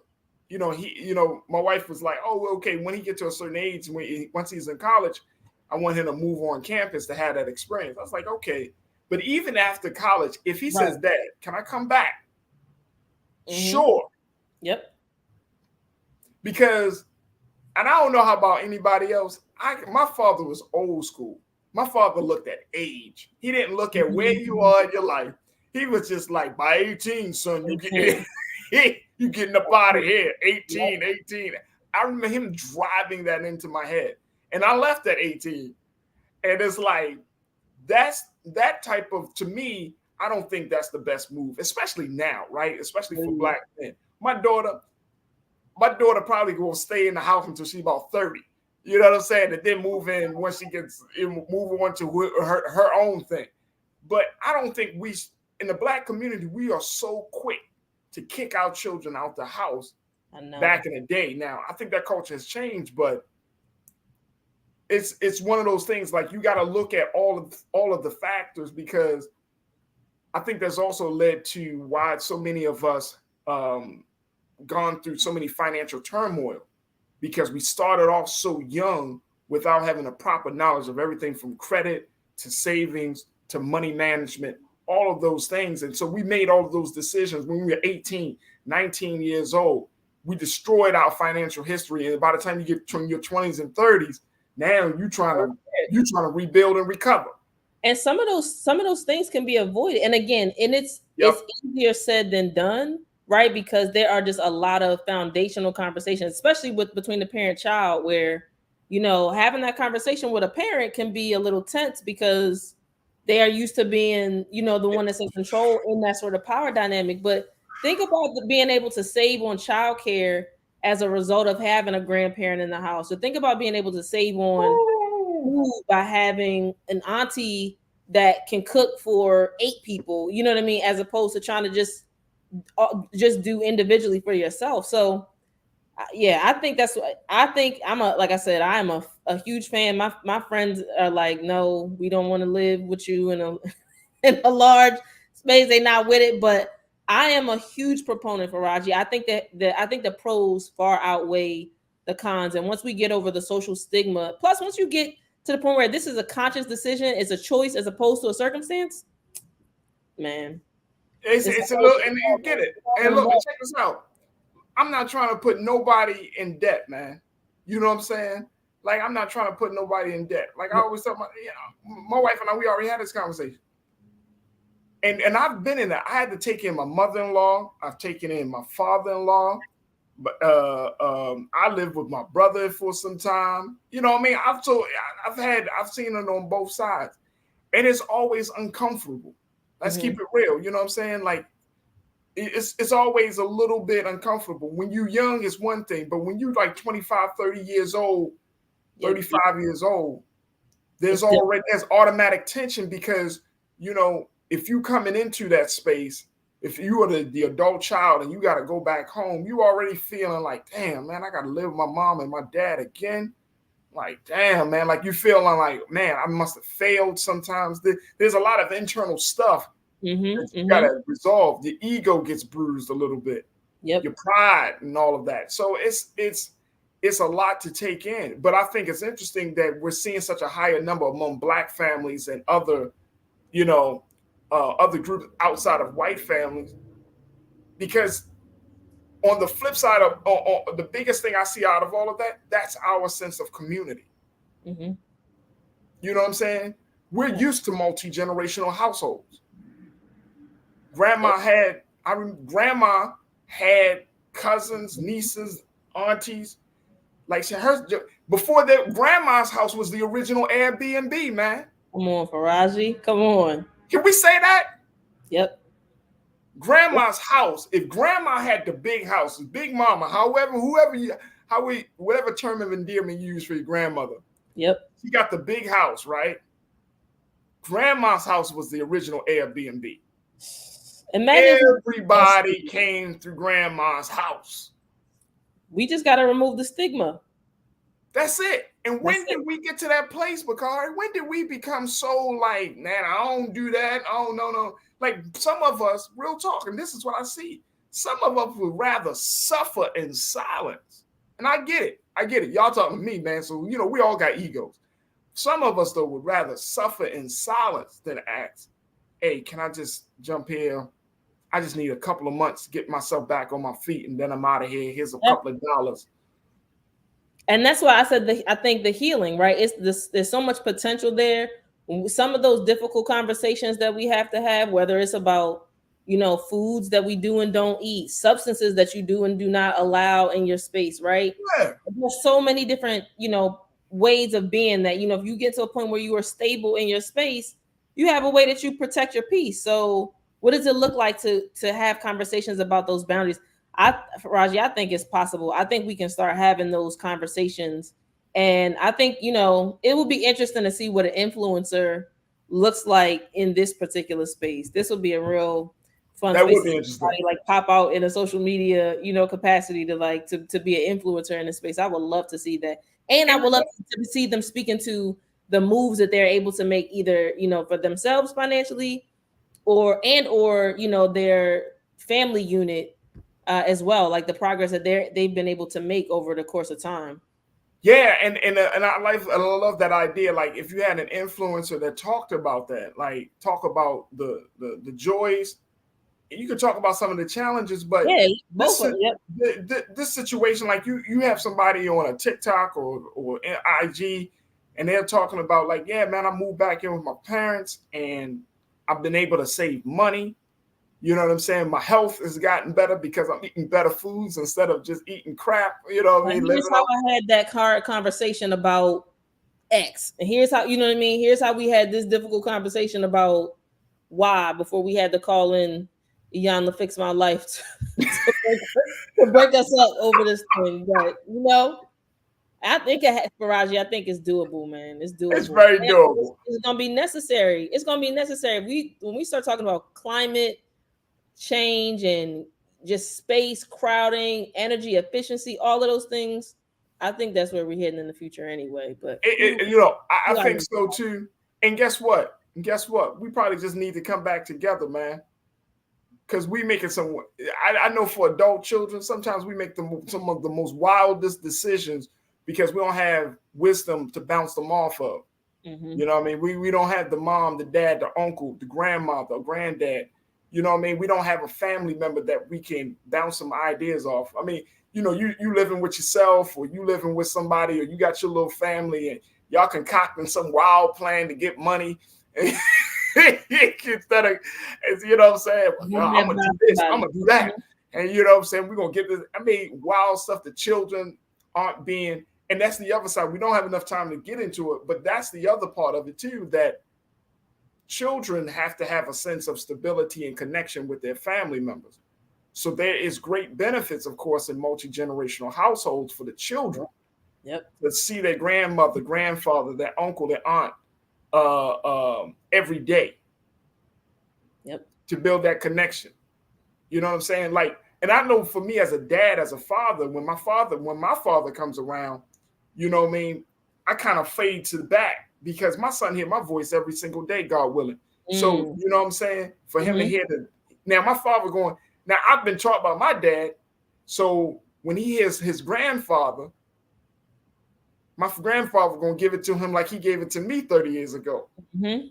my wife was like, oh, okay, when he gets to a certain age, once he's in college, I want him to move on campus to have that experience. I was like, okay. But even after college, if he says, Dad, can I come back? Mm-hmm. Sure. Yep. Because, and I don't know how about anybody else, my father was old school. My father looked at age. He didn't look at where you are in your life. He was just like, by 18, son, you getting up out of here. 18. I remember him driving that into my head. And I left at 18. And it's like, that's that type of, to me, I don't think that's the best move, especially now, right? Especially for Black men. My daughter probably will stay in the house until she's about 30. You know what I'm saying? And then move in once she gets move on to her own thing. But I don't think in the Black community, we are so quick to kick our children out the house back in the day. Now, I think that culture has changed, but it's one of those things, like, you got to look at all of the factors, because I think that's also led to why so many of us gone through so many financial turmoil, because we started off so young without having a proper knowledge of everything from credit to savings to money management, all of those things. And so we made all of those decisions when we were 18, 19 years old. We destroyed our financial history. And by the time you get to your 20s and 30s, now you're trying to rebuild and recover. And some of those things can be avoided. And again, it's easier said than done, right? Because there are just a lot of foundational conversations, especially between the parent-child, where, having that conversation with a parent can be a little tense because they are used to being, the one that's in control in that sort of power dynamic. But think about being able to save on childcare as a result of having a grandparent in the house. So think about being able to save on food by having an auntie that can cook for 8 people, you know what I mean? As opposed to trying to just do individually for yourself. So I think that's what I think. Like I said, I am a huge fan. My friends are like, no, we don't want to live with you in a large space. They're not with it, but I am a huge proponent for Farajii. I think the pros far outweigh the cons. And once we get over the social stigma, plus once you get to the point where this is a conscious decision, it's a choice as opposed to a circumstance, man. It's a little, and you get it. And look, check this out. I'm not trying to put nobody in debt, man. You know what I'm saying? Like, I'm not trying to put nobody in debt. Like, I always tell my wife and I, we already had this conversation. And I've been in that. I had to take in my mother-in-law. I've taken in my father-in-law. But I lived with my brother for some time. You know what I mean? I've seen it on both sides. And it's always uncomfortable. Let's keep it real. You know what I'm saying? Like, it's always a little bit uncomfortable. When you're young, it's one thing. But when you're like 25, 30 years old, 35 years old, there's automatic tension because, if you coming into that space, if you are the adult child and you got to go back home, you already feeling like, damn, man, I got to live with my mom and my dad again. Like, damn, man, like you feeling like, man, I must have failed sometimes. There's a lot of internal stuff that you got to resolve. The ego gets bruised a little bit. Yep. Your pride and all of that. So it's a lot to take in. But I think it's interesting that we're seeing such a higher number among Black families and other, other groups outside of white families, because on the flip side of the biggest thing I see out of all of that, that's our sense of community. Mm-hmm. You know what I'm saying? We're used to multi-generational households. Grandma had cousins, nieces, aunties. Like Before that, grandma's house was the original Airbnb, man. Come on, Farajii. Come on. Can we say that? Yep. Grandma's house. If grandma had the big house, big mama, whatever term of endearment you use for your grandmother. Yep. She got the big house, right? Grandma's house was the original Airbnb. Imagine everybody came through grandma's house. We just got to remove the stigma. That's it. And when did we get to that place, Bakari? When did we become so like, man, I don't do that. Oh, no. Like some of us, real talk, and this is what I see. Some of us would rather suffer in silence. And I get it. Y'all talking to me, man. So, we all got egos. Some of us, though, would rather suffer in silence than ask, hey, can I just jump here? I just need a couple of months to get myself back on my feet, and then I'm out of here. Here's a couple of dollars. And that's why I said I think the healing, right? There's so much potential there. Some of those difficult conversations that we have to have, whether it's about, foods that we do and don't eat, substances that you do and do not allow in your space, right? Yeah. There's so many different, ways of being that, if you get to a point where you are stable in your space, you have a way that you protect your peace. So what does it look like to have conversations about those boundaries? Farajii, I think it's possible. I think we can start having those conversations. And I think, it will be interesting to see what an influencer looks like in this particular space. This will be a real fun that space would be interesting. Like pop out in a social media, capacity to be an influencer in this space. I would love to see that. And I would love to see them speaking to the moves that they're able to make either, for themselves financially or their family unit as well, like the progress that they've been able to make over the course of time. Yeah, and I love that idea. Like if you had an influencer that talked about that, like talk about the joys, you could talk about some of the challenges, but this situation, like you have somebody on a TikTok or IG, and they're talking about like, yeah, man, I moved back in with my parents and I've been able to save money. You know what I'm saying? My health has gotten better because I'm eating better foods instead of just eating crap. You know what I mean? Here's how I had that conversation about X. And here's how, here's how we had this difficult conversation about Y before we had to call in Iyan to fix my life to break us up over this thing. But, I think Farajii, I think it's doable, man. It's doable. It's very doable. It's going to be necessary. It's going to be necessary. When we start talking about climate change and just space, crowding, energy efficiency, all of those things, I think that's where we're heading in the future anyway. But I think so too. And guess what? We probably just need to come back together, man. Because we making some. I know for adult children, sometimes we make some of the most wildest decisions because we don't have wisdom to bounce them off of. Mm-hmm. You know what I mean? We don't have the mom, the dad, the uncle, the grandma, the granddad. You know what I mean? We don't have a family member that we can bounce some ideas off. I mean, you living with yourself or you living with somebody or you got your little family and y'all concocting some wild plan to get money. Instead of, you know what I'm saying? Well, I'm going to do this, I'm going to do that. And you know what I'm saying? We're going to get this. I mean, wild stuff that children aren't being, and that's the other side. We don't have enough time to get into it, but that's the other part of it too, that children have to have a sense of stability and connection with their family members. So there is great benefits, of course, in multi-generational households for the children. Yep. To see their grandmother, grandfather, their uncle, their aunt every day. Yep. To build that connection. You know what I'm saying? Like, and I know for me as a dad, as a father, when my father comes around, you know what I mean, I kind of fade to the back because my son hear my voice every single day, God willing. So, you know what I'm saying? For him to hear now my father going, now I've been taught by my dad. So when he hears his grandfather, my grandfather going to give it to him like he gave it to me 30 years ago. Mm-hmm.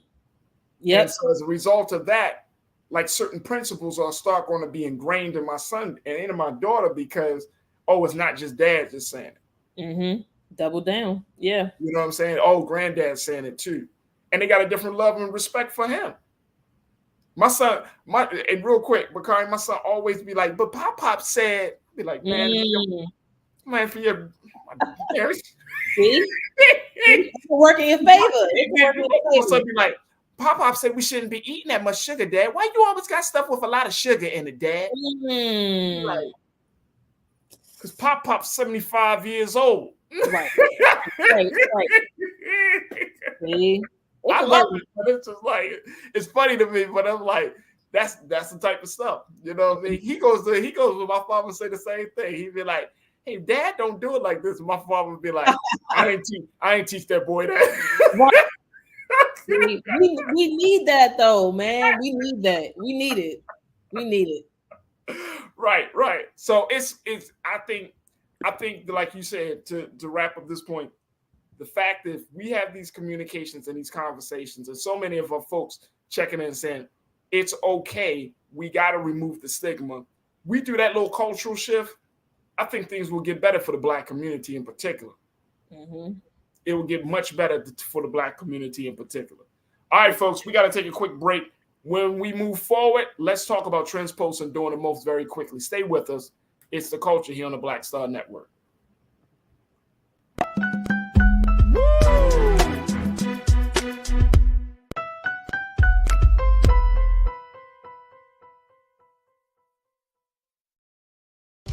Yeah. So as a result of that, like certain principles are start going to be ingrained in my son and in my daughter because, it's not just dad just saying it. Mm-hmm. Double down. Yeah. You know what I'm saying? Oh, granddad's saying it too. And they got a different love and respect for him. My son, and real quick, Bakari, my son always be like, but Pop said, be like, man, Man, for your See? It's working in your favor. It's working in your favor. So be like, Pop said we shouldn't be eating that much sugar, Dad. Why you always got stuff with a lot of sugar in it, Dad? Like, because Pop's 75 years old. Right. See? I love it, but it's just like it's funny to me, but I'm like, that's the type of stuff. You know what I mean? He goes with my father and say the same thing. He'd be like, hey, Dad, don't do it like this. My father would be like, I ain't teach that boy that. we need that though, man. We need that. We need it. Right. So it's I think like you said, to wrap up this point, the fact that we have these communications and these conversations, and so many of our folks checking in and saying it's okay, we got to remove the stigma. We do that little cultural shift, I think things will get better for the Black community in particular. Mm-hmm. It will get much better for the Black community in particular. All right, folks, we got to take a quick break. When we move forward, let's talk about Transpost and Doing the Most very quickly. Stay with us. It's The Culture here on the Black Star Network.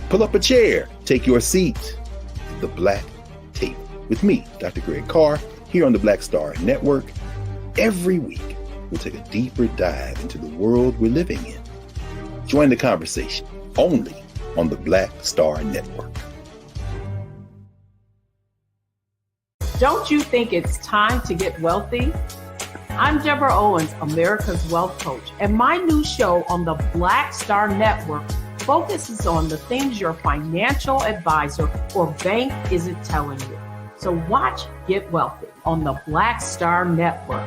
Pull up a chair, take your seat. The Black Tape with me, Dr. Greg Carr, here on the Black Star Network. Every week, we'll take a deeper dive into the world we're living in. Join the conversation only on the Black Star Network. Don't you think it's time to get wealthy? I'm Deborah Owens, America's Wealth Coach, and my new show on the Black Star Network focuses on the things your financial advisor or bank isn't telling you. So watch Get Wealthy on the Black Star Network.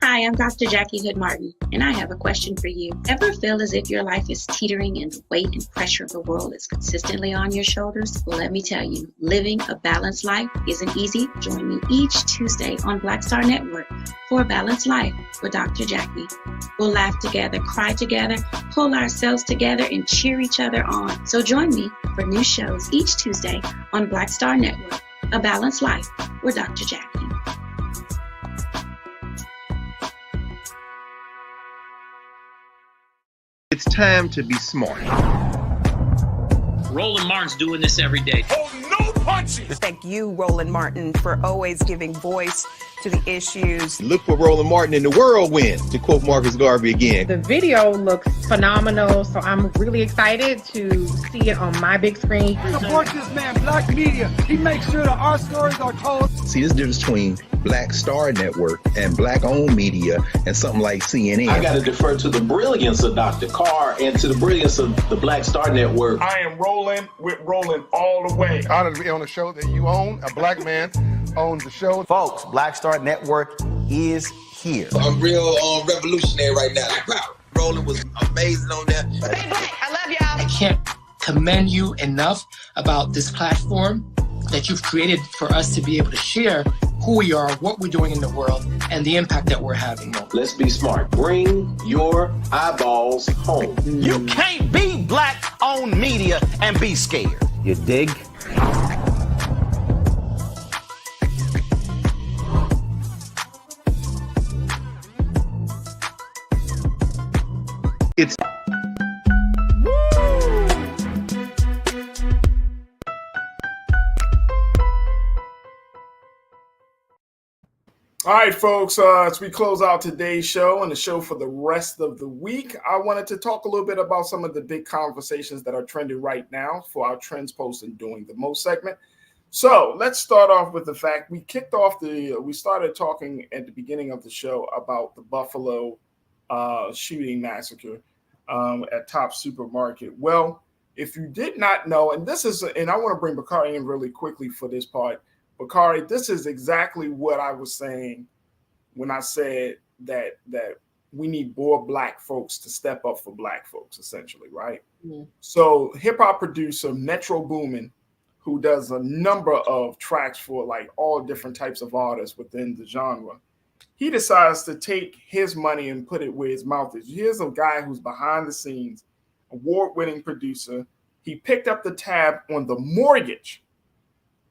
Hi, I'm Dr. Jackie Hood Martin, and I have a question for you. Ever feel as if your life is teetering and the weight and pressure of the world is consistently on your shoulders? Well, let me tell you, living a balanced life isn't easy. Join me each Tuesday on Black Star Network for A Balanced Life with Dr. Jackie. We'll laugh together, cry together, pull ourselves together, and cheer each other on. So join me for new shows each Tuesday on Black Star Network, A Balanced Life with Dr. Jackie. It's time to be smart. Roland Martin's doing this every day. Oh, no punches! Thank you, Roland Martin, for always giving voice to the issues. Look for Roland Martin in the whirlwind, to quote Marcus Garvey again. The video looks phenomenal, so I'm really excited to see it on my big screen. Support this man, Black Media. He makes sure that our stories are told. See, there's a difference between Black Star Network and Black-owned media and something like CNN. I got to defer to the brilliance of Dr. Carr and to the brilliance of the Black Star Network. I am rolling with Roland all the way. Honored to be on a show that you own. A Black man owns the show. Folks, Black Star Network is here. I'm real revolutionary right now. Roland was amazing on that. Stay black. I love y'all. I can't commend you enough about this platform that you've created for us to be able to share who we are, what we're doing in the world, and the impact that we're having. Let's be smart. Bring your eyeballs home. You can't be Black-owned media and be scared. You dig? It's all right, folks, as we close out today's show and the show for the rest of the week, I wanted to talk a little bit about some of the big conversations that are trending right now for our Transpost and Doing the Most segment. So let's start off with the fact we started talking at the beginning of the show about the Buffalo shooting massacre at Top Supermarket. Well, if you did not know, and I want to bring Bakari in really quickly for this part. Bakari, this is exactly what I was saying when I said that we need more Black folks to step up for Black folks, essentially, right? Mm-hmm. So hip-hop producer Metro Boomin, who does a number of tracks for like all different types of artists within the genre, he decides to take his money and put it where his mouth is. Here's a guy who's behind the scenes, award-winning producer. He picked up the tab on the mortgage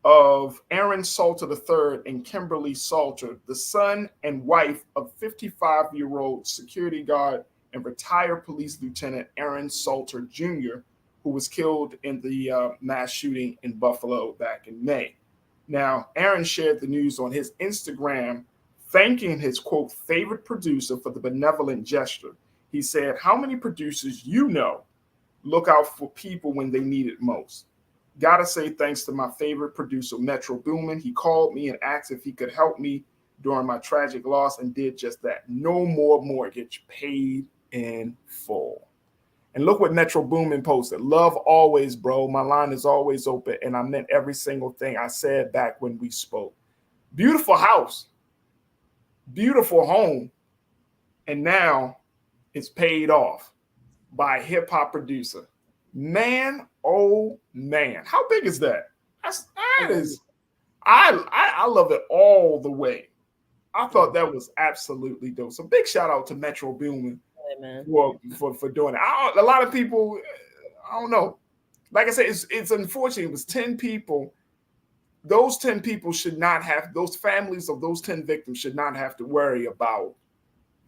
of Aaron Salter III and Kimberly Salter, the son and wife of 55-year-old security guard and retired police lieutenant Aaron Salter Jr., who was killed in the mass shooting in Buffalo back in May. Now, Aaron shared the news on his Instagram, thanking his, quote, favorite producer for the benevolent gesture. He said, "How many producers you know look out for people when they need it most? Gotta say thanks to my favorite producer, Metro Boomin. He called me and asked if he could help me during my tragic loss and did just that. No more mortgage, paid in full." And look what Metro Boomin posted. "Love always, bro. My line is always open, and I meant every single thing I said back when we spoke." Beautiful house, beautiful home, and now it's paid off by a hip-hop producer. Man, oh man, how big is that? I love it all the way. I thought that was absolutely dope. So big shout out to Metro Boomin for doing it. A lot of people, I don't know. Like I said, it's unfortunate. It was 10 people. Those 10 people should not have, those families of those 10 victims should not have to worry about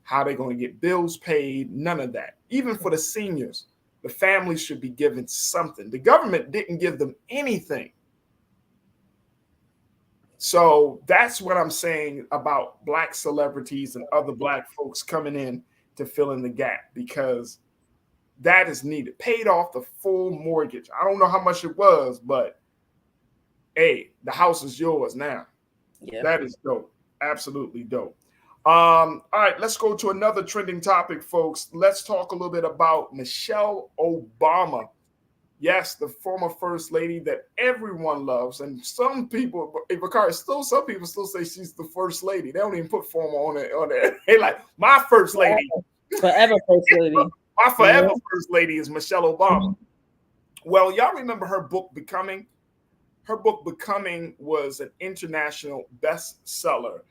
how they're going to get bills paid, none of that. Even for the seniors, the families should be given something. The government didn't give them anything. So that's what I'm saying about Black celebrities and other Black folks coming in to fill in the gap, because that is needed. Paid off the full mortgage. I don't know how much it was, but hey, the house is yours now. Yeah. That is dope. Absolutely dope. All right, let's go to another trending topic, folks. Let's talk a little bit about Michelle Obama. Yes, the former first lady that everyone loves. And some people, some people still say she's the first lady. They don't even put former on it. They like, my first lady. Forever first lady. My forever first lady is Michelle Obama. Well, y'all remember her book, Becoming? Her book, Becoming, was an international bestseller.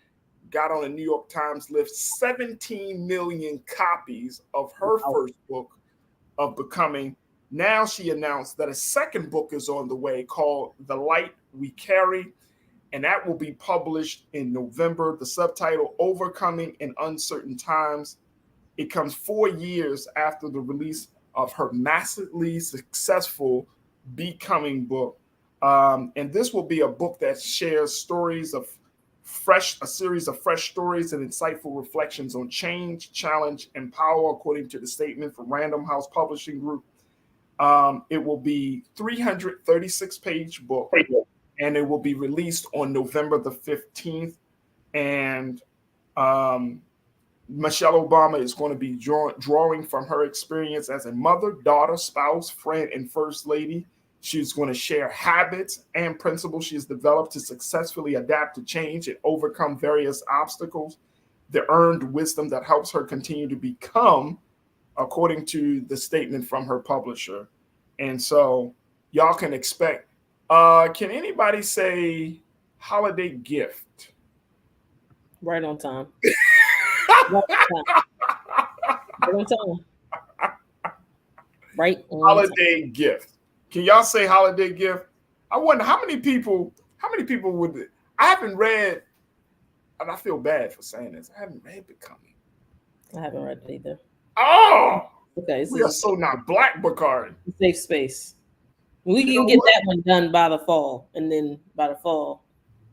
Got on a New York Times list, 17 million copies of her first book of Becoming. Now she announced that a second book is on the way called The Light We Carry, and that will be published in November. The subtitle, Overcoming in Uncertain Times. It comes 4 years after the release of her massively successful Becoming book. And this will be a book that shares a series of fresh stories and insightful reflections on change, challenge, and power, according to the statement from Random House Publishing Group. It will be 336-page book, and it will be released on November the 15th. And Michelle Obama is going to be drawing from her experience as a mother, daughter, spouse, friend, and first lady. She's going to share habits and principles she has developed to successfully adapt to change and overcome various obstacles, the earned wisdom that helps her continue to become, according to the statement from her publisher. And so y'all can expect, can anybody say holiday gift? Right on time. Right on time. Right on holiday time. Gift. Can y'all say holiday gift? I wonder how many people would. I haven't read, and I feel bad for saying this. I haven't read Becoming. I haven't read it either. Oh, okay. We are so not Black, Bakari. Safe space. We can get that one done by the fall, and then by the fall,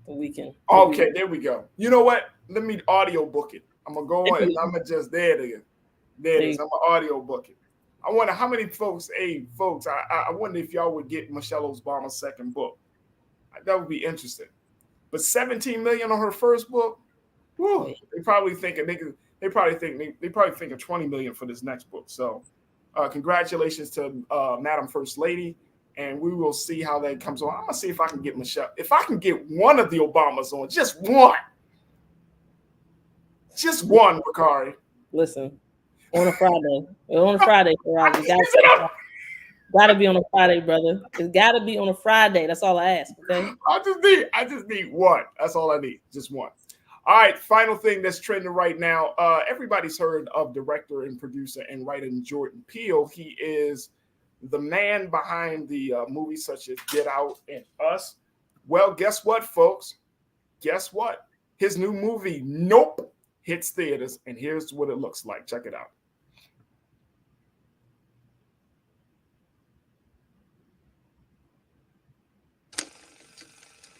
we can. Okay, there we go. You know what? Let me audio book it. I'm gonna go on and I'm gonna just there it is. There it is. I'm gonna audio book it. I wonder how many folks, I wonder if y'all would get Michelle Obama's second book. That would be interesting. But 17 million on her first book, whew, they probably think of 20 million for this next book. So congratulations to Madam First Lady, and we will see how that comes on. I'm gonna see if I can get Michelle. If I can get one of the Obamas on, just one, Bakari. Listen. On a Friday. Farajii. Gotta be on a Friday, brother. It's gotta be on a Friday. That's all I ask. Okay. I just need one. That's all I need. Just one. All right, final thing that's trending right now. Everybody's heard of director and producer and writer Jordan Peele. He is the man behind the movies such as Get Out and Us. Well, guess what, folks? Guess what? His new movie, Nope, hits theaters, and here's what it looks like. Check it out.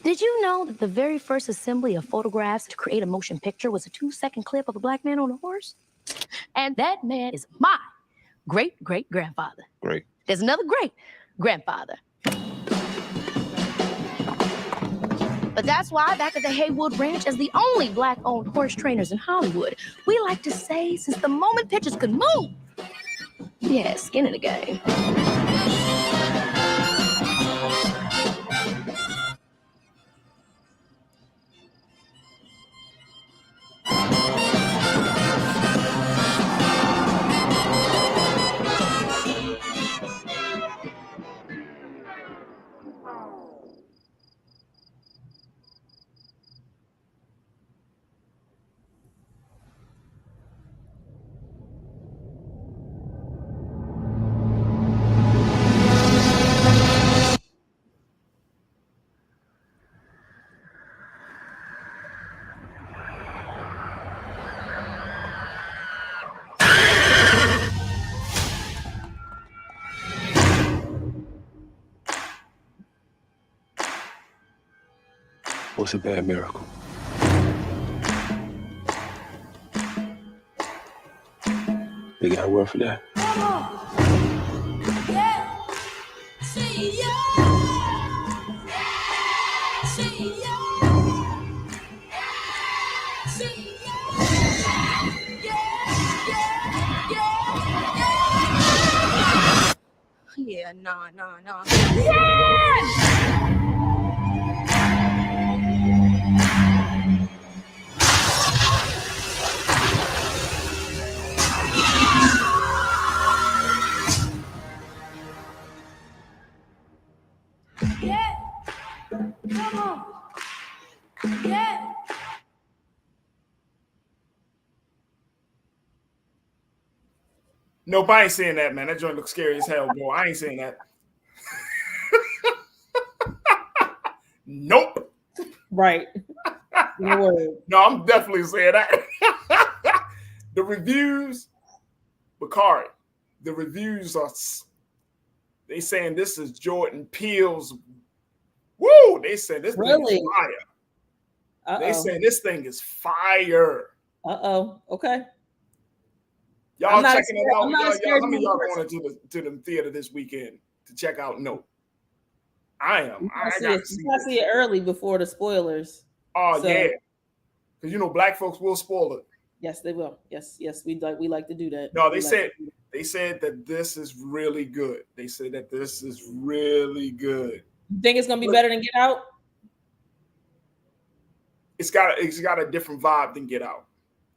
Did you know that the very first assembly of photographs to create a motion picture was a 2-second clip of a black man on a horse? And that man is my great-great-grandfather. Great. There's another great-grandfather. But that's why back at the Haywood Ranch, as the only black-owned horse trainers in Hollywood, we like to say, since the moment pictures could move, yeah, skin in the game. What's a bad miracle? They got a word for that. Yeah, nah. Yeah. Come on. Yeah. Nope, I ain't saying that, man. That joint looks scary as hell, bro. I ain't saying that. Nope. Right. No, I'm definitely saying that. The reviews, Bakari, the reviews are, they saying this is Jordan Peele's, woo, they said this thing is fire. Uh-oh. They saying this thing is fire. Okay. Y'all checking it out. How many y'all going to the theater this weekend to check out Nope? I am. I gotta see it early before the spoilers. Oh, so, yeah. Because, you know, black folks will spoil it. Yes, they will. Yes, we like to do that. No, they said that this is really good. They said that this is really good. You think it's gonna be better than Get Out? It's got a different vibe than Get Out.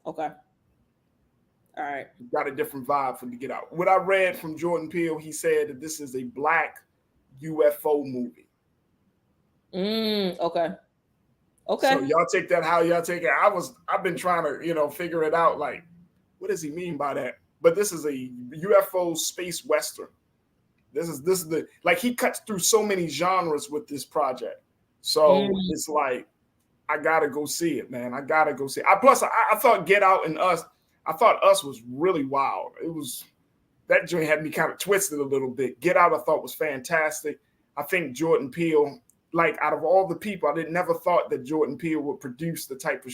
Okay. All right. It's got a different vibe from Get Out. What I read from Jordan Peele, he said that this is a black UFO movie. Okay. So y'all take that how y'all take it. I've been trying to, figure it out. Like, what does he mean by that? But this is a UFO space western. This is the, like, he cuts through so many genres with this project. So it's like, I gotta go see it, man. I gotta go see it. Plus, I thought Get Out and Us, I thought Us was really wild. That joint had me kind of twisted a little bit. Get Out, I thought, was fantastic. I think Jordan Peele, like, out of all the people, I never thought that Jordan Peele would produce the type of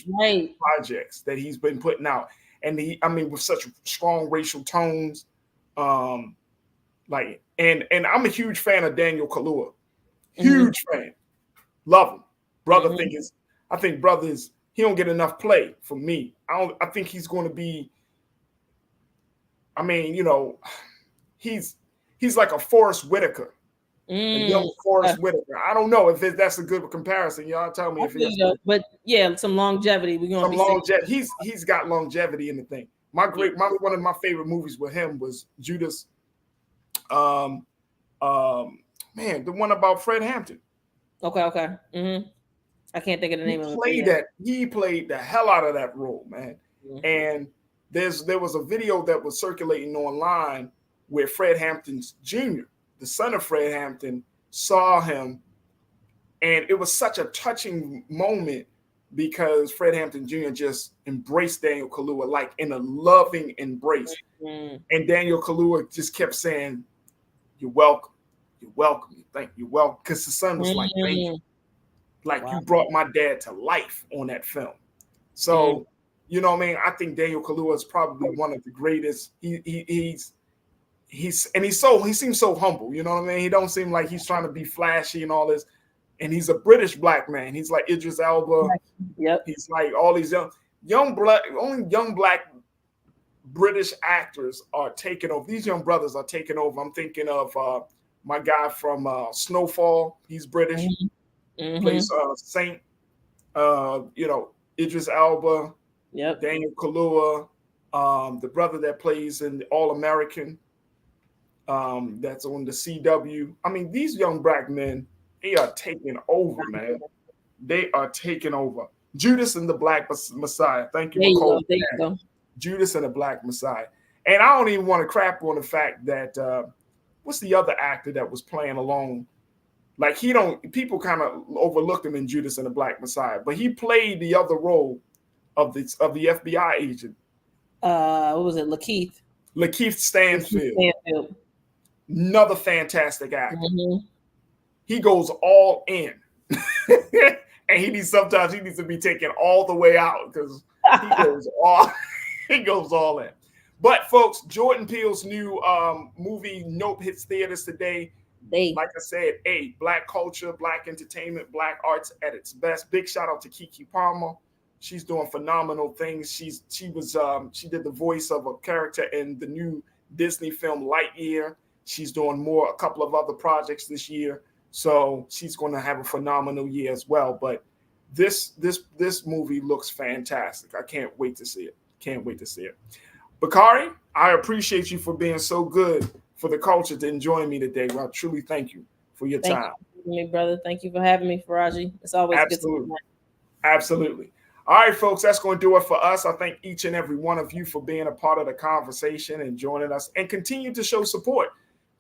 projects that he's been putting out. And with such strong racial tones. And I'm a huge fan of Daniel Kaluuya. Huge fan. Love him. Brother I think brother is, he don't get enough play for me. I think he's going to be, he's like a Forrest Whitaker. A young Forrest Whitaker. I don't know if that's a good comparison. Y'all tell me if it is. But yeah, some longevity. He's got longevity in the thing. One of my favorite movies with him was Judas. The one about Fred Hampton. Okay. Mm-hmm. I can't think of the name of it. He played the hell out of that role, man. Mm-hmm. And there was a video that was circulating online where Fred Hampton Jr., the son of Fred Hampton, saw him. And it was such a touching moment because Fred Hampton Jr. just embraced Daniel Kaluuya like in a loving embrace. Mm-hmm. And Daniel Kaluuya just kept saying, "You're welcome. You're welcome. You're welcome." Because the son was like, "Thank you. Like, wow, you brought my dad to life on that film." So, you know what I mean? I think Daniel Kaluuya is probably one of the greatest. He seems so humble. You know what I mean? He don't seem like he's trying to be flashy and all this. And he's a British black man. He's like Idris Elba. Yep. He's like all these young black British actors are taking over. These young brothers are taking over. I'm thinking of my guy from Snowfall. He's British. Mm-hmm. Plays Saint. Idris Elba. Yep. Daniel Kaluuya. The brother that plays in the All American. That's on the CW. I mean, these young black men, they are taking over, man. They are taking over. Judas and the Black Messiah. Thank you, Nicole. There you go. Judas and the Black Messiah. And I don't even want to crap on the fact that what's the other actor that was playing along? Like people kind of overlooked him in Judas and the Black Messiah, but he played the other role of the FBI agent. What was it? Lakeith Stanfield. Another fantastic actor. Mm-hmm. He goes all in. And he needs to be taken all the way out because he goes all in. But folks, Jordan Peele's new movie Nope hits theaters today. Like I said, black culture, black entertainment, black arts at its best. Big shout out to Keke Palmer. She's doing phenomenal things. She did the voice of a character in the new Disney film Lightyear. She's doing a couple of other projects this year. So she's going to have a phenomenal year as well. But this movie looks fantastic. I can't wait to see it. Bakari, I appreciate you for being so good for the culture to join me today. Well, I truly thank you for your time. Thank you for me, brother. Thank you for having me, Farajii. It's always good to be. Absolutely. All right, folks, that's going to do it for us. I thank each and every one of you for being a part of the conversation and joining us and continue to show support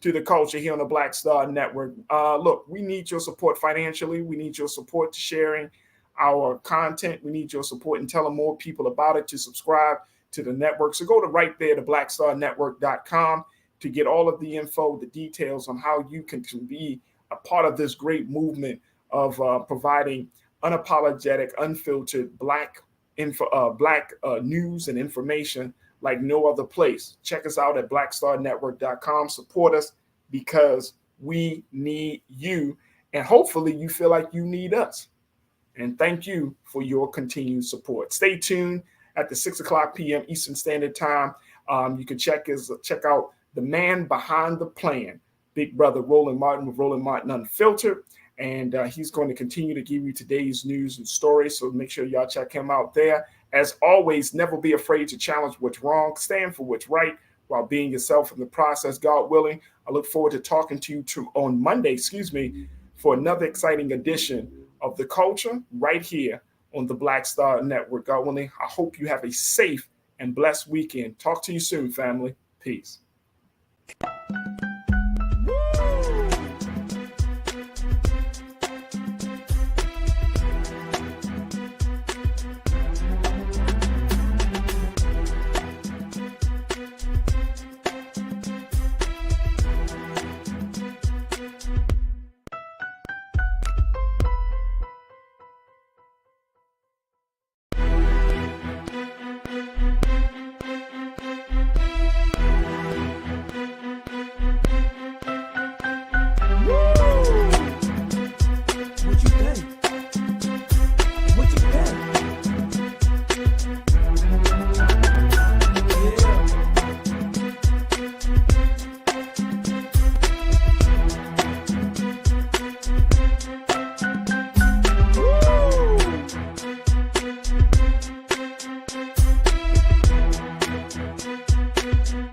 to the culture here on the Black Star Network. Look, we need your support financially. We need your support to sharing our content. We need your support in telling more people about it, to subscribe to the network. So go to right there to blackstarnetwork.com to get all of the info, the details on how you can be a part of this great movement of providing unapologetic, unfiltered black news and information like no other place. Check us out at blackstarnetwork.com. Support us because we need you. And hopefully you feel like you need us. And thank you for your continued support. Stay tuned at the 6:00 p.m. Eastern Standard Time. You can check out the man behind the plan, Big Brother Roland Martin with Roland Martin Unfiltered. And he's going to continue to give you today's news and stories. So make sure y'all check him out there. As always, never be afraid to challenge what's wrong. Stand for what's right while being yourself in the process, God willing. I look forward to talking to you on Monday, for another exciting edition of The Culture right here on the Black Star Network. God willing, I hope you have a safe and blessed weekend. Talk to you soon, family. Peace.